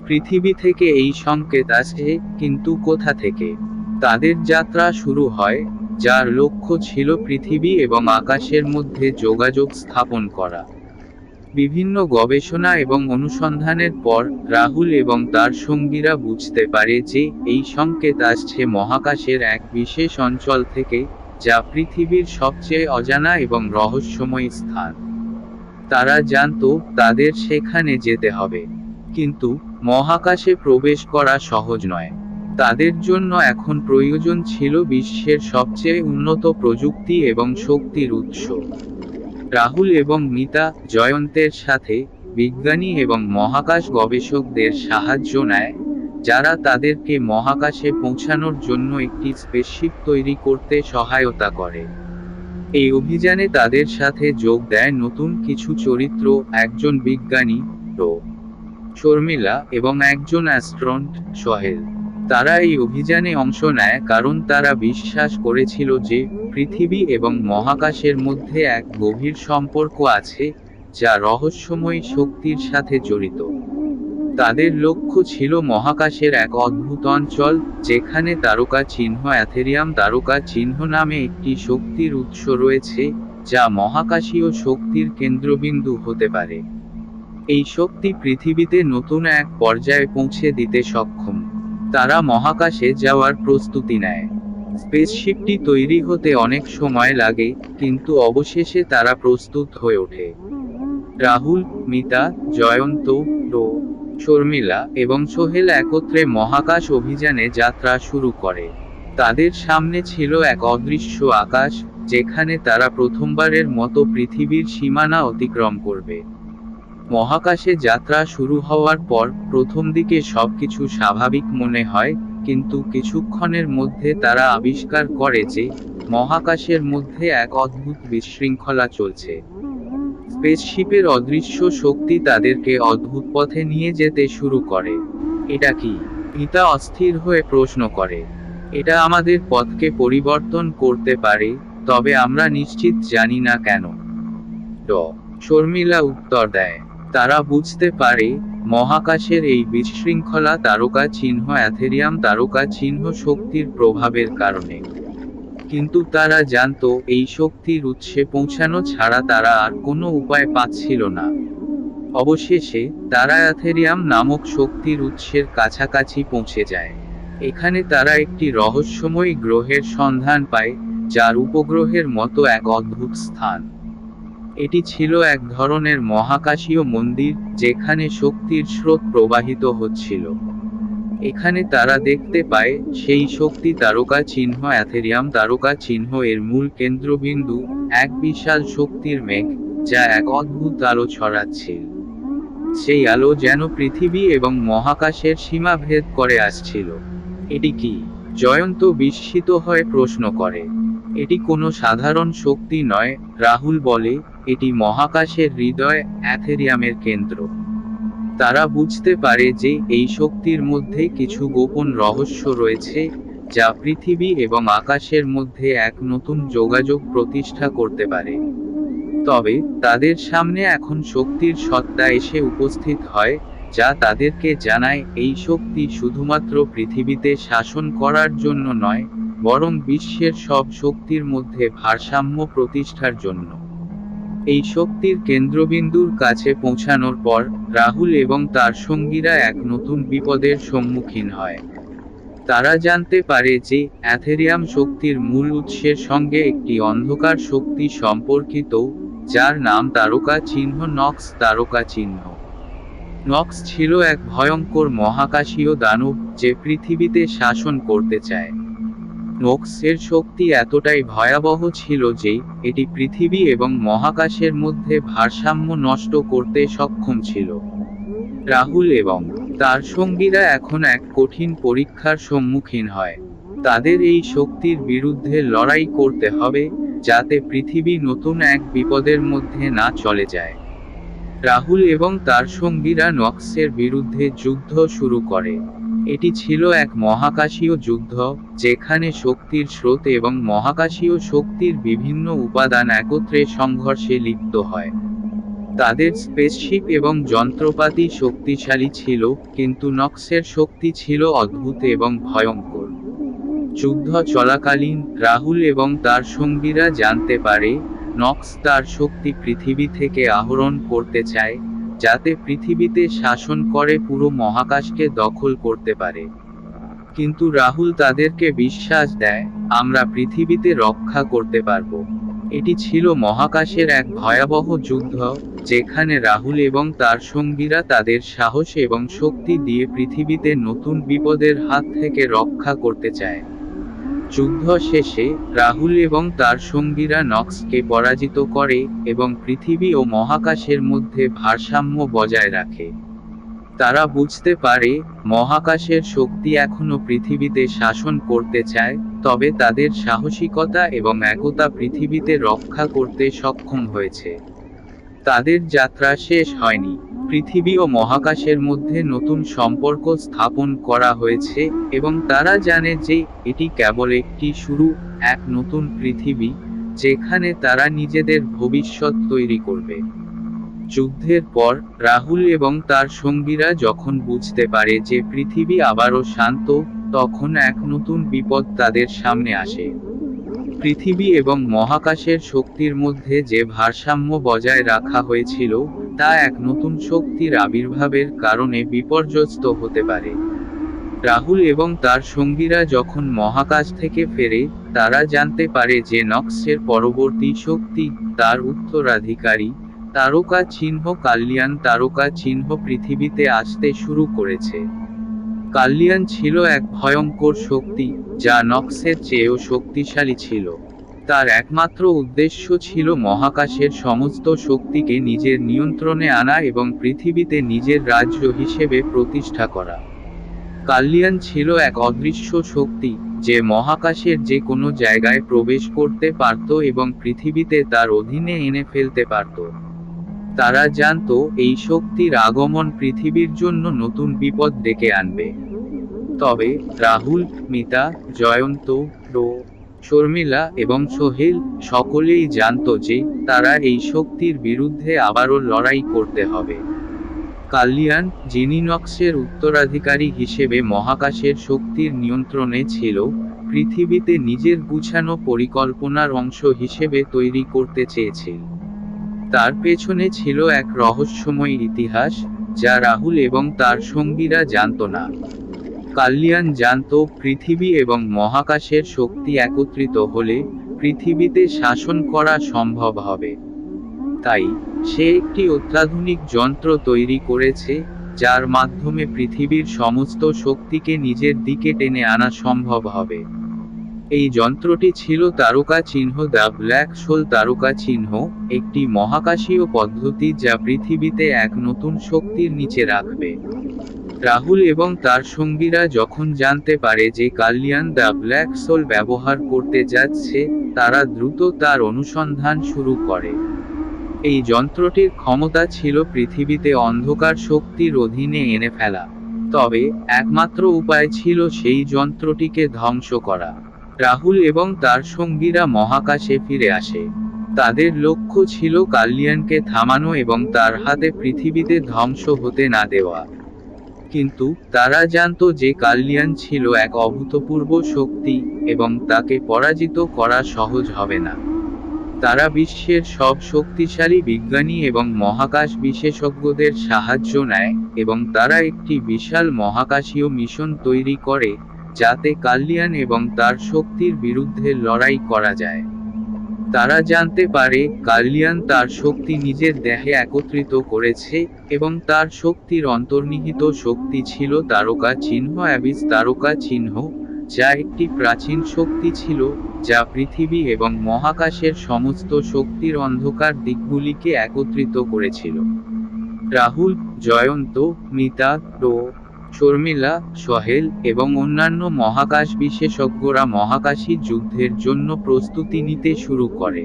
পৃথিবী থেকে এই সংকেত আসে, কিন্তু কোথা থেকে? তাদের যাত্রা শুরু হয়, যার লক্ষ্য ছিল পৃথিবী এবং আকাশের মধ্যে যোগাযোগ স্থাপন করা। বিভিন্ন গবেষণা এবং অনুসন্ধানের পর রাহুল এবং তার সঙ্গীরা বুঝতে পারে যে এই সংকেত আসছে মহাকাশের এক বিশেষ অঞ্চল থেকে, যা পৃথিবীর সবচেয়ে অজানা এবং রহস্যময় স্থান। তারা জানত তাদের সেখানে যেতে হবে। কিন্তু মহাকাশে প্রবেশ করা সহজ নয়। তাদের জন্য এখন প্রয়োজন ছিল বিশ্বের সবচেয়ে উন্নত প্রযুক্তি এবং শক্তির উৎস। রাহুল এবং মিতা জয়ন্তের সাথে বিজ্ঞানী এবং মহাকাশ গবেষকদের সাহায্য নেয়, যারা তাদেরকে মহাকাশে পৌঁছানোর জন্য একটি স্পেসশিপ তৈরি করতে সহায়তা করে। এই অভিযানে তাদের সাথে যোগ দেয় নতুন কিছু চরিত্র, একজন বিজ্ঞানী, শর্মিলা, এবং একজন অ্যাস্ট্রনট, সোহেল। তারা এই অভিযানে অংশ নেয় কারণ তারা বিশ্বাস করেছিল যে পৃথিবী এবং মহাকাশের মধ্যে এক গভীর সম্পর্ক আছে, যা রহস্যময়ী শক্তির সাথে জড়িত। তাদের লক্ষ্য ছিল মহাকাশের এক অদ্ভুত অঞ্চল, যেখানে তারকা চিহ্ন অ্যাথেরিয়াম তারকা চিহ্ন নামে একটি শক্তির উৎস রয়েছে, যা মহাকাশীয় শক্তির কেন্দ্রবিন্দু হতে পারে। এই শক্তি পৃথিবীতে নতুন এক পর্যায়ে পৌঁছে দিতে সক্ষম। তারা মহাকাশে যাওয়ার প্রস্তুতি নেয়। স্পেসশিপটি তৈরি হতে অনেক সময় লাগে, কিন্তু অবশেষে তারা প্রস্তুত হয়ে ওঠে। রাহুল, মিতা, জয়ন্ত, শর্মিলা এবং সোহেল একত্রে মহাকাশ অভিযানে যাত্রা শুরু করে। তাদের সামনে ছিল এক অদৃশ্য আকাশ, যেখানে তারা প্রথমবারের মতো পৃথিবীর সীমানা অতিক্রম করবে। মহাকাশে যাত্রা শুরু হওয়ার পর প্রথম দিকে সবকিছু স্বাভাবিক মনে হয়, কিন্তু কিছুক্ষণের মধ্যে তারা আবিষ্কার করে যে মহাকাশের মধ্যে এক অদ্ভুত বিশৃঙ্খলা চলছে। স্পেসশিপের অদৃশ্য শক্তি তাদেরকে অদ্ভুত পথে নিয়ে যেতে শুরু করে। এটা কি? মিতা অস্থির হয়ে প্রশ্ন করে। এটা আমাদের পথকে পরিবর্তন করতে পারে, তবে আমরা নিশ্চিত জানি না কেন। শর্মিলা উত্তর দেয়। তারা বুঝতে পারে মহাকাশের এই বিশৃঙ্খলা তারকা চিহ্ন অ্যাথেরিয়াম তারকা চিহ্ন শক্তির প্রভাবের কারণে। কিন্তু তারা জানত এই শক্তির উৎসে পৌঁছানো ছাড়া তারা আর কোনো উপায় পাচ্ছিল না। অবশেষে তারা অ্যাথেরিয়াম নামক শক্তির উৎসের কাছাকাছি পৌঁছে যায়। এখানে তারা একটি রহস্যময়ী গ্রহের সন্ধান পায়, যার উপগ্রহের মতো এক অদ্ভুত স্থান। এটি ছিল এক ধরনের মহাকাশীয় মন্দির, যেখানে শক্তির স্রোত প্রবাহিত হচ্ছিল। এখানে তারা দেখতে পায় সেই শক্তি তারকা চিহ্ন অ্যাথেরিয়াম তারকা চিহ্ন এর মূল কেন্দ্রবিন্দু, এক বিশাল শক্তির মেঘ, যা এক অদ্ভুত আলো ছড়াচ্ছিল। সেই আলো যেন পৃথিবী এবং মহাকাশের সীমা ভেদ করে আসছিল। এটি কি? জয়ন্ত বিস্মিত হয়ে প্রশ্ন করে। এটি কোনো সাধারণ শক্তি নয়, রাহুল বলে, এটি মহাকাশের হৃদয়, অ্যাথেরিয়ামের কেন্দ্র। তারা বুঝতে পারে যে এই শক্তির মধ্যে কিছু গোপন রহস্য রয়েছে, যা পৃথিবী এবং আকাশের মধ্যে এক নতুন যোগাযোগ প্রতিষ্ঠা করতে পারে। তবে তাদের সামনে এখন শক্তির সত্তা এসে উপস্থিত হয়, যা তাদেরকে জানায় এই শক্তি শুধুমাত্র পৃথিবীতে শাসন করার জন্য নয়, বরং বিশ্বের সব শক্তির মধ্যে ভারসাম্য প্রতিষ্ঠার জন্য। এই শক্তির কেন্দ্রবিন্দুর কাছে পৌঁছানোর পর রাহুল এবং তার সঙ্গীরা এক নতুন বিপদের সম্মুখীন হয়। তারা জানতে পারে যে অ্যাথেরিয়াম শক্তির মূল উৎসের সঙ্গে একটি অন্ধকার শক্তি সম্পর্কিত, যার নাম তারকা চিহ্ন নক্স তারকা চিহ্ন। নক্স ছিল এক ভয়ঙ্কর মহাকাশীয় দানব যে পৃথিবীতে শাসন করতে চায়। নক্সের শক্তি এতটাই ভয়াবহ ছিল যে এটি পৃথিবী এবং মহাকাশের মধ্যে ভারসাম্য নষ্ট করতে সক্ষম ছিল। রাহুল এবং তার সঙ্গীরা এখন এক কঠিন পরীক্ষার সম্মুখীন হয়। তাদের এই শক্তির বিরুদ্ধে লড়াই করতে হবে, যাতে পৃথিবী নতুন এক বিপদের মধ্যে না চলে যায়। রাহুল এবং তার সঙ্গীরা নক্সের বিরুদ্ধে যুদ্ধ শুরু করে। এটি ছিল এক মহাকাশীয় যুদ্ধ, যেখানে শক্তির স্রোত এবং মহাকাশীয় শক্তির বিভিন্ন উপাদান একত্রে সংঘর্ষে লিপ্ত হয়। তাদের স্পেসশিপ এবং যন্ত্রপাতি শক্তিশালী ছিল, কিন্তু নক্সের শক্তি ছিল অদ্ভুত এবং ভয়ঙ্কর। যুদ্ধ চলাকালীন রাহুল এবং তার সঙ্গীরা জানতে পারে নক্স তার শক্তি পৃথিবী থেকে আহরণ করতে চায়, যাতে পৃথিবীতে শাসন করে পুরো মহাকাশকে দখল করতে পারে। কিন্তু রাহুল তাদেরকে বিশ্বাস দেয়, আমরা পৃথিবীতে রক্ষা করতে পারব। এটি ছিল মহাকাশের এক ভয়াবহ যুদ্ধ, যেখানে রাহুল এবং তার সঙ্গীরা তাদের সাহস এবং শক্তি দিয়ে পৃথিবীতে নতুন বিপদের হাত থেকে রক্ষা করতে চায়। যুদ্ধ শেষে রাহুল এবং তার সঙ্গীরা নক্সকে পরাজিত করে এবং পৃথিবী ও মহাকাশের মধ্যে ভারসাম্য বজায় রাখে। তারা বুঝতে পারে মহাকাশের শক্তি এখনও পৃথিবীতে শাসন করতে চায়, তবে তাদের সাহসিকতা এবং একতা পৃথিবীতে রক্ষা করতে সক্ষম হয়েছে। তাদের যাত্রা শেষ হয়নি। পৃথিবী ও মহাকাশের মধ্যে নতুন সম্পর্ক স্থাপন করা হয়েছে, এবং তারা জানে যে এটি কেবল একটি শুরু, এক নতুন পৃথিবী, যেখানে তারা নিজেদের ভবিষ্যৎ তৈরি করবে। যুদ্ধের পর রাহুল এবং তার সঙ্গীরা যখন বুঝতে পারে যে পৃথিবী আবারও শান্ত, তখন এক নতুন বিপদ তাদের সামনে আসে। পৃথিবী এবং মহাকাশের শক্তির মধ্যে যে ভারসাম্য বজায় রাখা হয়েছিল, তা এক নতুন শক্তির আবির্ভাবের কারণে বিপর্যস্ত হতে পারে। রাহুল এবং তার সঙ্গীরা যখন মহাকাশ থেকে ফেরে, তারা জানতে পারে যে নক্সের পরবর্তী শক্তি, তার উত্তরাধিকারী, তারকা চিহ্ন কাল্লিয়ান তারকা চিহ্ন পৃথিবীতে আসতে শুরু করেছে। কাল্লিয়ান ছিল এক ভয়ঙ্কর শক্তি, যা নক্সের চেয়েও শক্তিশালী ছিল। তার একমাত্র উদ্দেশ্য ছিল মহাকাশের সমস্ত শক্তিকে নিজের নিয়ন্ত্রণে আনা এবং পৃথিবীতে নিজের রাজ্য হিসেবে প্রতিষ্ঠা করা। কাল্লিয়ান ছিল এক অদৃশ্য শক্তি, যে মহাকাশের যে কোনো জায়গায় প্রবেশ করতে পারত এবং পৃথিবীতে তার অধীনে এনে ফেলতে পারত। তারা জানত এই শক্তির আগমন পৃথিবীর জন্য নতুন বিপদ ডেকে আনবে। তবে রাহুল, মিতা, জয়ন্ত, রো, শর্মিলা এবং সোহেল সকলেই জানত যে তারা এই শক্তির বিরুদ্ধে আবারও লড়াই করতে হবে। কাল্লিয়ান, যিনি নক্সের উত্তরাধিকারী হিসেবে মহাকাশের শক্তির নিয়ন্ত্রণে ছিল, পৃথিবীতে নিজের গুছানো পরিকল্পনার অংশ হিসেবে তৈরি করতে চেয়েছিল। তার পেছনে ছিল এক রহস্যময় ইতিহাস, যা রাহুল এবং তার সঙ্গীরা জানত না। কাল্লিয়ান জানত পৃথিবী এবং মহাকাশের শক্তি একত্রিত হলে পৃথিবীতে শাসন করা সম্ভব হবে। তাই সে একটি অত্যাধুনিক যন্ত্র তৈরি করেছে, যার মাধ্যমে পৃথিবীর সমস্ত শক্তিকে নিজের দিকে টেনে আনা সম্ভব হবে। এই যন্ত্রটি ছিল তারকা চিহ্ন দ্য ব্ল্যাক হোল তারকা চিহ্ন, একটি মহাকাশীয় পদ্ধতি যা পৃথিবীতে এক নতুন শক্তির নিচে রাখবে। রাহুল এবং তার সঙ্গীরা যখন জানতে পারে যে কাল্লিয়ান দ্য ব্ল্যাক হোল ব্যবহার করতে যাচ্ছে, তারা দ্রুত তার অনুসন্ধান শুরু করে। এই যন্ত্রটির ক্ষমতা ছিল পৃথিবীতে অন্ধকার শক্তির অধীনে এনে ফেলা, তবে একমাত্র উপায় ছিল সেই যন্ত্রটিকে ধ্বংস করা। রাহুল এবং তার সঙ্গীরা মহাকাশে ফিরে আসে। তাদের লক্ষ্য ছিল কাল্লিয়ানকে থামানো এবং তার হাতে পৃথিবীতে ধ্বংস হতে না দেওয়া। কিন্তু তারা জানত যে কাল্লিয়ান ছিল এক অভূতপূর্ব শক্তি, এবং তাকে পরাজিত করা সহজ হবে না। তারা বিশ্বের সব শক্তিশালী বিজ্ঞানী এবং মহাকাশ বিশেষজ্ঞদের সাহায্য নেয়, এবং তারা একটি বিশাল মহাকাশীয় মিশন তৈরি করে, যাতে কাল্লিয়ান এবং তার শক্তির বিরুদ্ধে লড়াই করা যায়। তারা জানতে পারে কাল্লিয়ান তার শক্তি নিজের দেহে একত্রিত করেছে, এবং তার শক্তির অন্তর্নিহিত শক্তি ছিল তারকা চিহ্ন অ্যাবিস তারকা চিহ্ন, যা একটি প্রাচীন শক্তি ছিল, যা পৃথিবী এবং মহাকাশের সমস্ত শক্তির অন্ধকার দিকগুলিকে একত্রিত করেছিল। রাহুল, জয়ন্ত, মিতা, টো, শর্মিলা, সোহেল এবং অন্যান্য মহাকাশ বিশেষজ্ঞরা মহাকাশী যুদ্ধের জন্য প্রস্তুতি নিতে শুরু করে।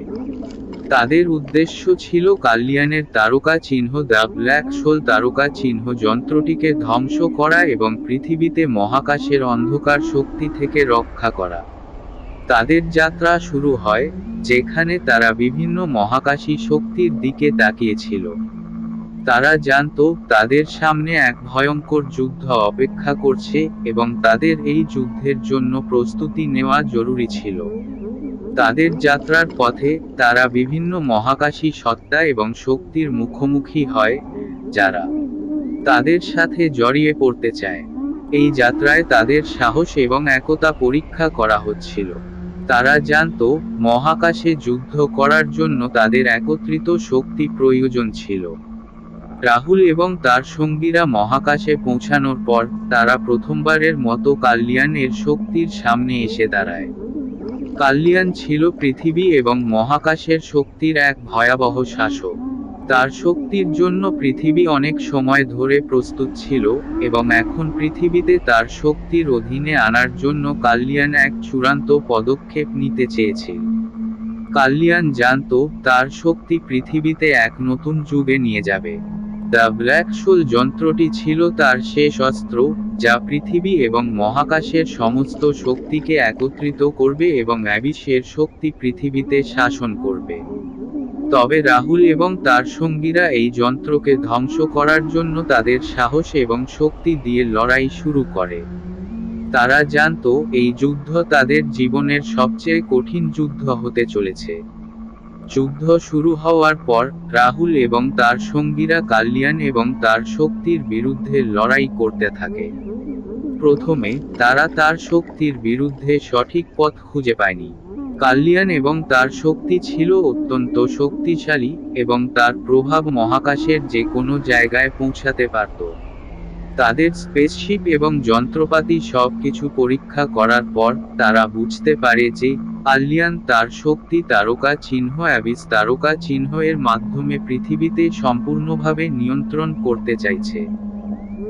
তাদের উদ্দেশ্য ছিল কাল্লিয়ানের তারকা চিহ্ন দ্য ব্ল্যাক হোল তারকা চিহ্ন যন্ত্রটিকে ধ্বংস করা এবং পৃথিবীতে মহাকাশের অন্ধকার শক্তি থেকে রক্ষা করা। তাদের যাত্রা শুরু হয়, যেখানে তারা বিভিন্ন মহাকাশী শক্তির দিকে তাকিয়েছিল। তারা জানত তাদের সামনে এক ভয়ঙ্কর যুদ্ধ অপেক্ষা করছে, এবং তাদের এই যুদ্ধের জন্য প্রস্তুতি নেওয়া জরুরি ছিল। তাদের যাত্রার পথে তারা বিভিন্ন মহাকাশী সত্তা এবং শক্তির মুখোমুখি হয়, যারা তাদের সাথে জড়িয়ে পড়তে চায়। এই যাত্রায় তাদের সাহস এবং একতা পরীক্ষা করা হচ্ছিল। তারা জানত মহাকাশে যুদ্ধ করার জন্য তাদের একত্রিত শক্তি প্রয়োজন ছিল। রাহুল এবং তার সঙ্গীরা মহাকাশে পৌঁছানোর পর, তারা প্রথমবারের মতো কাল্লিয়ান এর শক্তির সামনে এসে দাঁড়ায়। কাল্লিয়ান ছিল পৃথিবী এবং মহাকাশের শক্তির এক ভয়াবহ শাসক। তার শক্তির জন্য পৃথিবী অনেক সময় ধরে প্রস্তুত ছিল, এবং এখন পৃথিবীতে তার শক্তির অধীনে আনার জন্য কাল্লিয়ান এক চূড়ান্ত পদক্ষেপ নিতে চেয়েছিল। কাল্লিয়ান জানত তার শক্তি পৃথিবীতে এক নতুন যুগে নিয়ে যাবে। দ্য ব্ল্যাক হোল যন্ত্রটি ছিল তার শেষ অস্ত্র, যা পৃথিবী এবং মহাকাশের সমস্ত শক্তিকে একত্রিত করবে এবং অ্যাবিসের শক্তি পৃথিবীতে শাসন করবে। তবে রাহুল এবং তার সঙ্গীরা এই যন্ত্রকে ধ্বংস করার জন্য তাদের সাহস এবং শক্তি দিয়ে লড়াই শুরু করে। তারা জানত এই যুদ্ধ তাদের জীবনের সবচেয়ে কঠিন যুদ্ধ হতে চলেছে। যুদ্ধ শুরু হওয়ার পর, রাহুল এবং তার সঙ্গীরা কাল্লিয়ান এবং তার শক্তির বিরুদ্ধে লড়াই করতে থাকে। প্রথমে তারা তার শক্তির বিরুদ্ধে সঠিক পথ খুঁজে পায়নি। কাল্লিয়ান এবং তার শক্তি ছিল অত্যন্ত শক্তিশালী, এবং তার প্রভাব মহাকাশের যে কোনো জায়গায় পৌঁছাতে পারত। তাদের স্পেসশিপ এবং যন্ত্রপাতি সবকিছু পরীক্ষা করার পর, তারা বুঝতে পারে যে কাল্লিয়ান তার শক্তি তারকা চিহ্ন অ্যাবিস তারকা চিহ্ন এর মাধ্যমে পৃথিবীতে সম্পূর্ণভাবে নিয়ন্ত্রণ করতে চাইছে।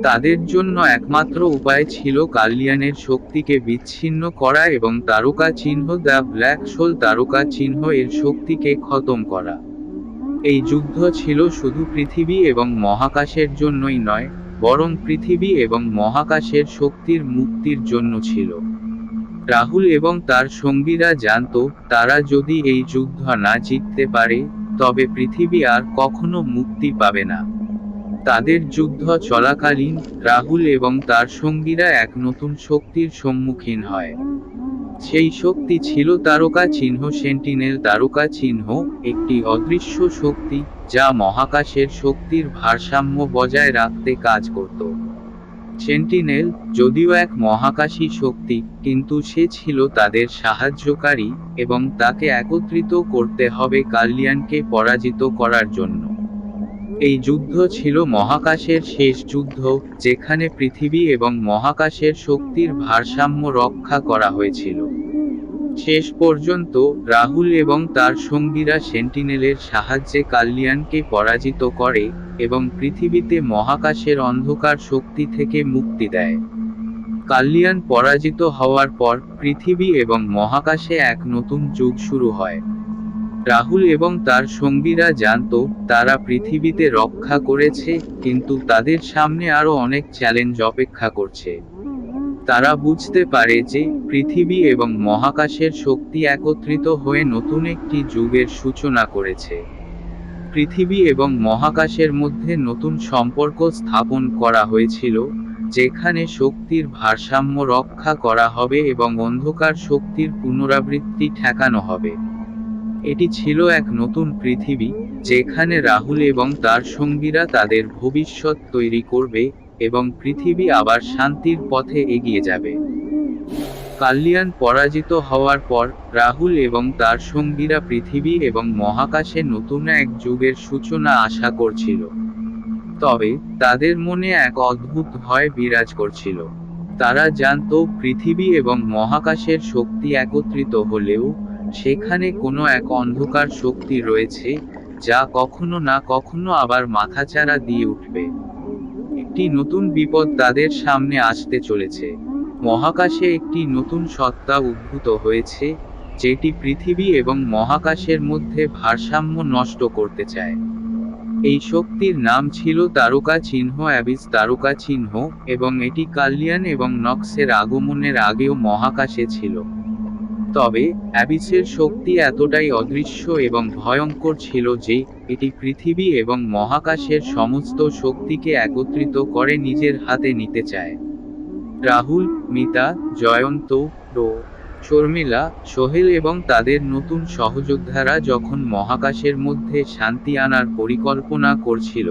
তাদের জন্য একমাত্র উপায় ছিল কাল্লিয়ানের শক্তিকে বিচ্ছিন্ন করা এবং তারকা চিহ্ন দ্য ব্ল্যাক হোল তারকা চিহ্ন এর শক্তিকে খতম করা। এই যুদ্ধ ছিল শুধু পৃথিবী এবং মহাকাশের জন্যই নয়, বরং পৃথিবী এবং মহাকাশের শক্তির মুক্তির জন্য ছিল। রাহুল এবং তার সঙ্গীরা জানত তারা যদি এই যুদ্ধ না জিততে পারে, তবে পৃথিবী আর কখনো মুক্তি পাবে না। তাদের যুদ্ধ চলাকালীন, রাহুল এবং তার সঙ্গীরা এক নতুন শক্তির সম্মুখীন হয়। সেই শক্তি ছিল তারকা চিহ্ন সেন্টিনেল তারকা চিহ্ন, একটি অদৃশ্য শক্তি যা মহাকাশের শক্তির ভারসাম্য বজায় রাখতে কাজ করত। সেন্টিনেল, যদিও এক মহাকাশী শক্তি, কিন্তু সে ছিল তাদের সাহায্যকারী, এবং তাকে একত্রিত করতে হবে কাল্লিয়ানকে পরাজিত করার জন্য। এই যুদ্ধ ছিল মহাকাশের শেষ যুদ্ধ, যেখানে পৃথিবী এবং মহাকাশের শক্তির ভারসাম্য রক্ষা করা হয়েছিল। শেষ পর্যন্ত রাহুল এবং তার সঙ্গীরা সেন্টিনেলের সাহায্যে কাল্লিয়ানকে পরাজিত করে এবং পৃথিবীতে মহাকাশের অন্ধকার শক্তি থেকে মুক্তি দেয়। কাল্লিয়ান পরাজিত হওয়ার পর পৃথিবী এবং মহাকাশে এক নতুন যুগ শুরু হয়। রাহুল এবং তার সঙ্গীরা জানত তারা পৃথিবীতে রক্ষা করেছে, কিন্তু তাদের সামনে আরও অনেক চ্যালেঞ্জ অপেক্ষা করছে। তারা বুঝতে পারে যে পৃথিবী এবং মহাকাশের শক্তি একত্রিত হয়ে নতুন একটি যুগের সূচনা করেছে। পৃথিবী এবং মহাকাশের মধ্যে নতুন সম্পর্ক স্থাপন করা হয়েছিল, যেখানে শক্তির ভারসাম্য রক্ষা করা হবে এবং অন্ধকার শক্তির পুনরাবৃত্তি ঠেকানো হবে। এটি ছিল এক নতুন পৃথিবী, যেখানে রাহুল এবং তার সঙ্গীরা তাদের ভবিষ্যৎ তৈরি করবে এবং পৃথিবী আবার শান্তির পথে এগিয়ে যাবে। কাল্লিয়ান পরাজিত হওয়ার পর রাহুল এবং তার সঙ্গীরা পৃথিবী এবং মহাকাশে নতুন এক যুগের সূচনা আশা করছিল। তবে তাদের মনে এক অদ্ভুত ভয় বিরাজ করছিল। তারা জানত পৃথিবী এবং মহাকাশের শক্তি একত্রিত হলেও সেখানে কোনো এক অন্ধকার শক্তি রয়েছে, যা কখনো না কখনো আবার মাথাচাড়া দিয়ে উঠবে। একটি নতুন বিপদ তাদের সামনে আসতে চলেছে। মহাকাশে একটি নতুন সত্তা উদ্ভূত হয়েছে, যেটি পৃথিবী এবং মহাকাশের মধ্যে ভারসাম্য নষ্ট করতে চায়। এই শক্তির নাম ছিল তারকা চিহ্ন অ্যাবিস তারকা চিহ্ন, এবং এটি কাল্লিয়ান এবং নক্সের আগমনের আগেও মহাকাশে ছিল। তবে অ্যাবিসের শক্তি এতটাই অদৃশ্য এবং ভয়ঙ্কর ছিল যে এটি পৃথিবী এবং মহাকাশের সমস্ত শক্তিকে একত্রিত করে নিজের হাতে নিতে চায়। রাহুল, মিতা, জয়ন্ত, রো, শর্মিলা, সোহেল এবং তাদের নতুন সহযোদ্ধারা যখন মহাকাশের মধ্যে শান্তি আনার পরিকল্পনা করছিল,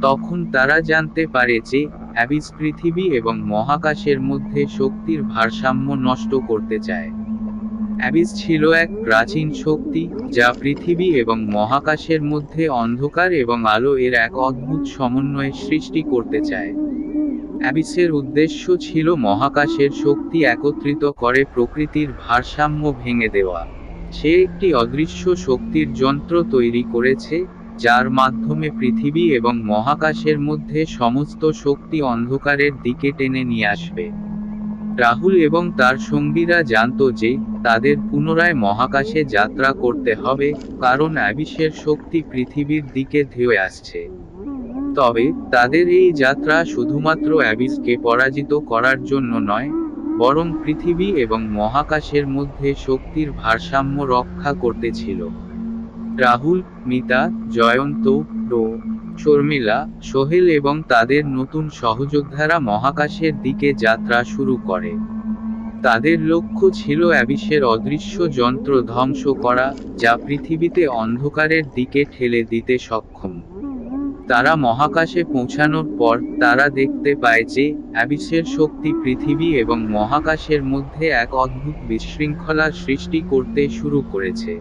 তখন তারা জানতে পারে যে অ্যাবিস পৃথিবী এবং মহাকাশের মধ্যে শক্তির ভারসাম্য নষ্ট করতে চায়। অ্যাবিস ছিল এক প্রাচীন শক্তি, যা পৃথিবী এবং মহাকাশের মধ্যে অন্ধকার এবং আলো এর এক অদ্ভুত সমন্বয় সৃষ্টি করতে চায়। অ্যাবিসের উদ্দেশ্য ছিল মহাকাশের শক্তি একত্রিত করে প্রকৃতির ভারসাম্য ভেঙে দেওয়া। সে একটি অদৃশ্য শক্তির যন্ত্র তৈরি করেছে, যার মাধ্যমে পৃথিবী এবং মহাকাশের মধ্যে সমস্ত শক্তি অন্ধকারের দিকে টেনে নিয়ে আসবে। রাহুল এবং তার সঙ্গীরা জানত যে তাদের পুনরায় মহাকাশে যাত্রা করতে হবে, কারণ অ্যাবিসের শক্তি পৃথিবীর দিকে ধেয়ে আসছে। তবে তাদের এই যাত্রা শুধুমাত্র অ্যাবিসকে পরাজিত করার জন্য নয়, বরং পৃথিবী এবং মহাকাশের মধ্যে শক্তির ভারসাম্য রক্ষা করতে ছিল। রাহুল, মিতা, জয়ন্ত, রো, শর্মিলা, সোহেল এবং তাদের নতুন সহযোদ্ধারা মহাকাশের দিকে যাত্রা শুরু করে। তাদের লক্ষ্য ছিল অ্যাবিসের অদৃশ্য যন্ত্র ধ্বংস করা, যা পৃথিবীতে অন্ধকারের দিকে ঠেলে দিতে সক্ষম। তারা মহাকাশে পৌঁছানোর পর তারা দেখতে পায় যে অ্যাবিসের শক্তি পৃথিবী এবং মহাকাশের মধ্যে এক অদ্ভুত বিশৃঙ্খলা সৃষ্টি করতে শুরু করেছে।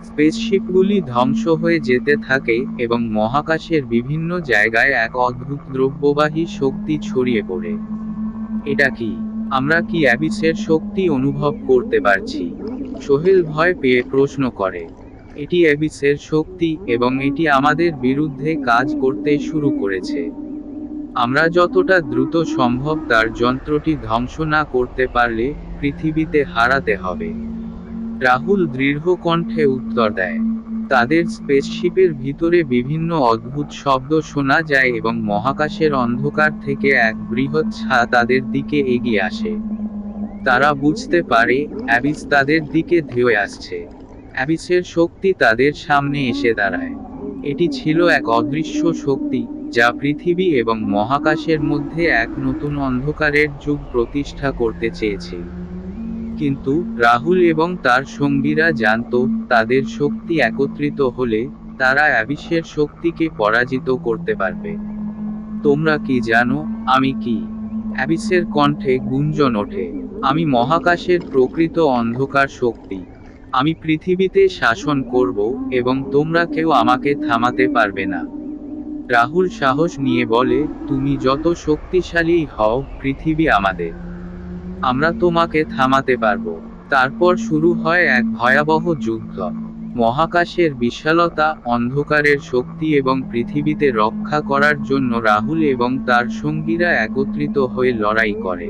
স্পেসশিপগুলি ধ্বংস হয়ে যেতে থাকে এবং মহাকাশের বিভিন্ন জায়গায় এক অদ্ভুত দ্রব্যবাহী শক্তি ছড়িয়ে পড়ে। এটা কি? আমরা কি অ্যাবিসের শক্তি অনুভব করতে পারছি? সোহেল ভয় পেয়ে প্রশ্ন করে। এটি অ্যাবিসের শক্তি এবং এটি আমাদের বিরুদ্ধে কাজ করতে শুরু করেছে। আমরা যতটা দ্রুত সম্ভব তার যন্ত্রটি ধ্বংস না করতে পারলে পৃথিবীতে হারাতে হবে। রাহুল দৃঢ় কণ্ঠে উত্তর দেয়। তাদের স্পেসশিপের ভিতরে বিভিন্ন অদ্ভুত শব্দ শোনা যায় এবং মহাকাশের অন্ধকার থেকে এক বৃহৎ ছায়া তাদের দিকে এগিয়ে আসে। তারা বুঝতে পারে অ্যাবিস তাদের দিকে ধেয়ে আসছে। অ্যাবিসের শক্তি তাদের সামনে এসে দাঁড়ায়। এটি ছিল এক অদৃশ্য শক্তি, যা পৃথিবী এবং মহাকাশের মধ্যে এক নতুন অন্ধকারের যুগ প্রতিষ্ঠা করতে চেয়েছিল। কিন্তু রাহুল এবং তার সঙ্গীরা জানত তাদের শক্তি একত্রিত হলে তারা অ্যাবিসের শক্তিকে পরাজিত করতে পারবে। তোমরা কি জানো আমি কি? অ্যাবিসের কণ্ঠে গুঞ্জন ওঠে। আমি মহাকাশের প্রকৃত অন্ধকার শক্তি। আমি পৃথিবীতে শাসন করব এবং তোমরা কেউ আমাকে থামাতে পারবে না। রাহুল সাহস নিয়ে বলে, তুমি যত শক্তিশালী হও, পৃথিবী আমাদের। আমরা তোমাকে থামাতে পারব। তারপর শুরু হয় এক ভয়াবহ যুদ্ধ। মহাকাশের বিশালতা, অন্ধকারের শক্তি এবং পৃথিবীতে রক্ষা করার জন্য রাহুল এবং তার সঙ্গীরা একত্রিত হয়ে লড়াই করে।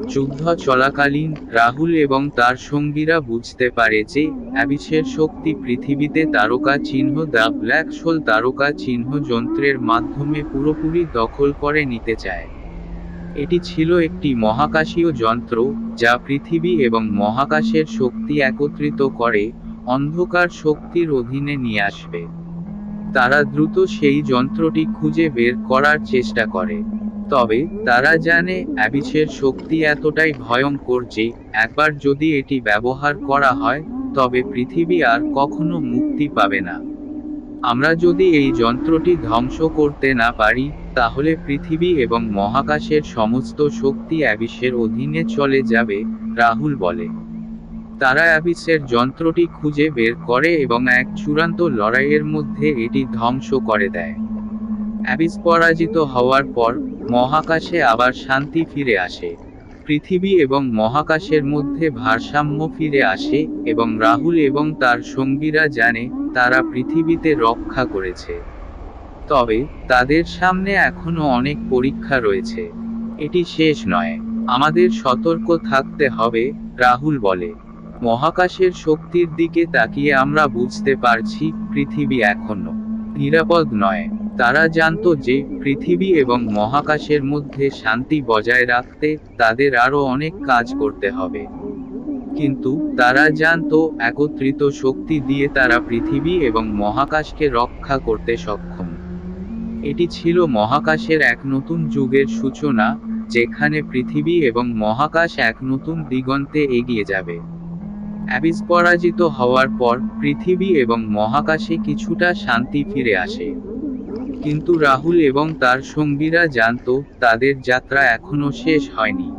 যুদ্ধ চলাকালীন রাহুল এবং তার সঙ্গীরা বুঝতে পারে যে অ্যাবিসের শক্তি পৃথিবীতে তারকা চিহ্ন দ্য ব্ল্যাক হোল তারকা চিহ্ন যন্ত্রের মাধ্যমে পুরোপুরি দখল করে নিতে চায়। এটি ছিল একটি মহাকাশীয় যন্ত্র যা পৃথিবী এবং মহাকাশের শক্তি একত্রিত করে অন্ধকার শক্তির অধীনে নিয়ে আসবে। তারা দ্রুত সেই যন্ত্রটি খুঁজে বের করার চেষ্টা করে। তবে তারা জানে অ্যাবিসের শক্তি এতটাই ভয়ঙ্কর যে একবার যদি এটি ব্যবহার করা হয় তবে পৃথিবী আর কখনো মুক্তি পাবে না। আমরা যদি এই যন্ত্রটি ধ্বংস করতে না পারি তাহলে পৃথিবী এবং মহাকাশের সমস্ত শক্তি অ্যাবিসের অধীনে চলে যাবে, রাহুল বলে। তারা অ্যাবিসের যন্ত্রটি খুঁজে বের করে এবং এক চূড়ান্ত লড়াইয়ের মধ্যে এটি ধ্বংস করে দেয়। অ্যাবিস পরাজিত হওয়ার পর মহাকাশে আবার শান্তি ফিরে আসে। পৃথিবী এবং মহাকাশের মধ্যে ভারসাম্য ফিরে আসে এবং রাহুল এবং তার সঙ্গীরা জানে তারা পৃথিবীতে রক্ষা করেছে। তবে তাদের সামনে এখনো অনেক পরীক্ষা রয়েছে। এটি শেষ নয়, আমাদের সতর্ক থাকতে হবে, রাহুল বলে। মহাকাশের শক্তির দিকে তাকিয়ে আমরা বুঝতে পারছি পৃথিবী এখনো নিরাপদ নয়। তারা জানত যে পৃথিবী এবং মহাকাশের মধ্যে শান্তি বজায় রাখতে তাদের আরও অনেক কাজ করতে হবে। কিন্তু তারা জানত একত্রিত শক্তি দিয়ে তারা পৃথিবী এবং মহাকাশকে রক্ষা করতে সক্ষম। এটি ছিল মহাকাশের এক নতুন যুগের সূচনা, যেখানে পৃথিবী এবং মহাকাশ এক নতুন দিগন্তে এগিয়ে যাবে। অ্যাবিস পরাজিত হওয়ার পর পৃথিবী এবং মহাকাশে কিছুটা শান্তি ফিরে আসে। কিন্তু রাহুল এবং তার সঙ্গীরা জানত তাদের যাত্রা এখনো শেষ হয়নি।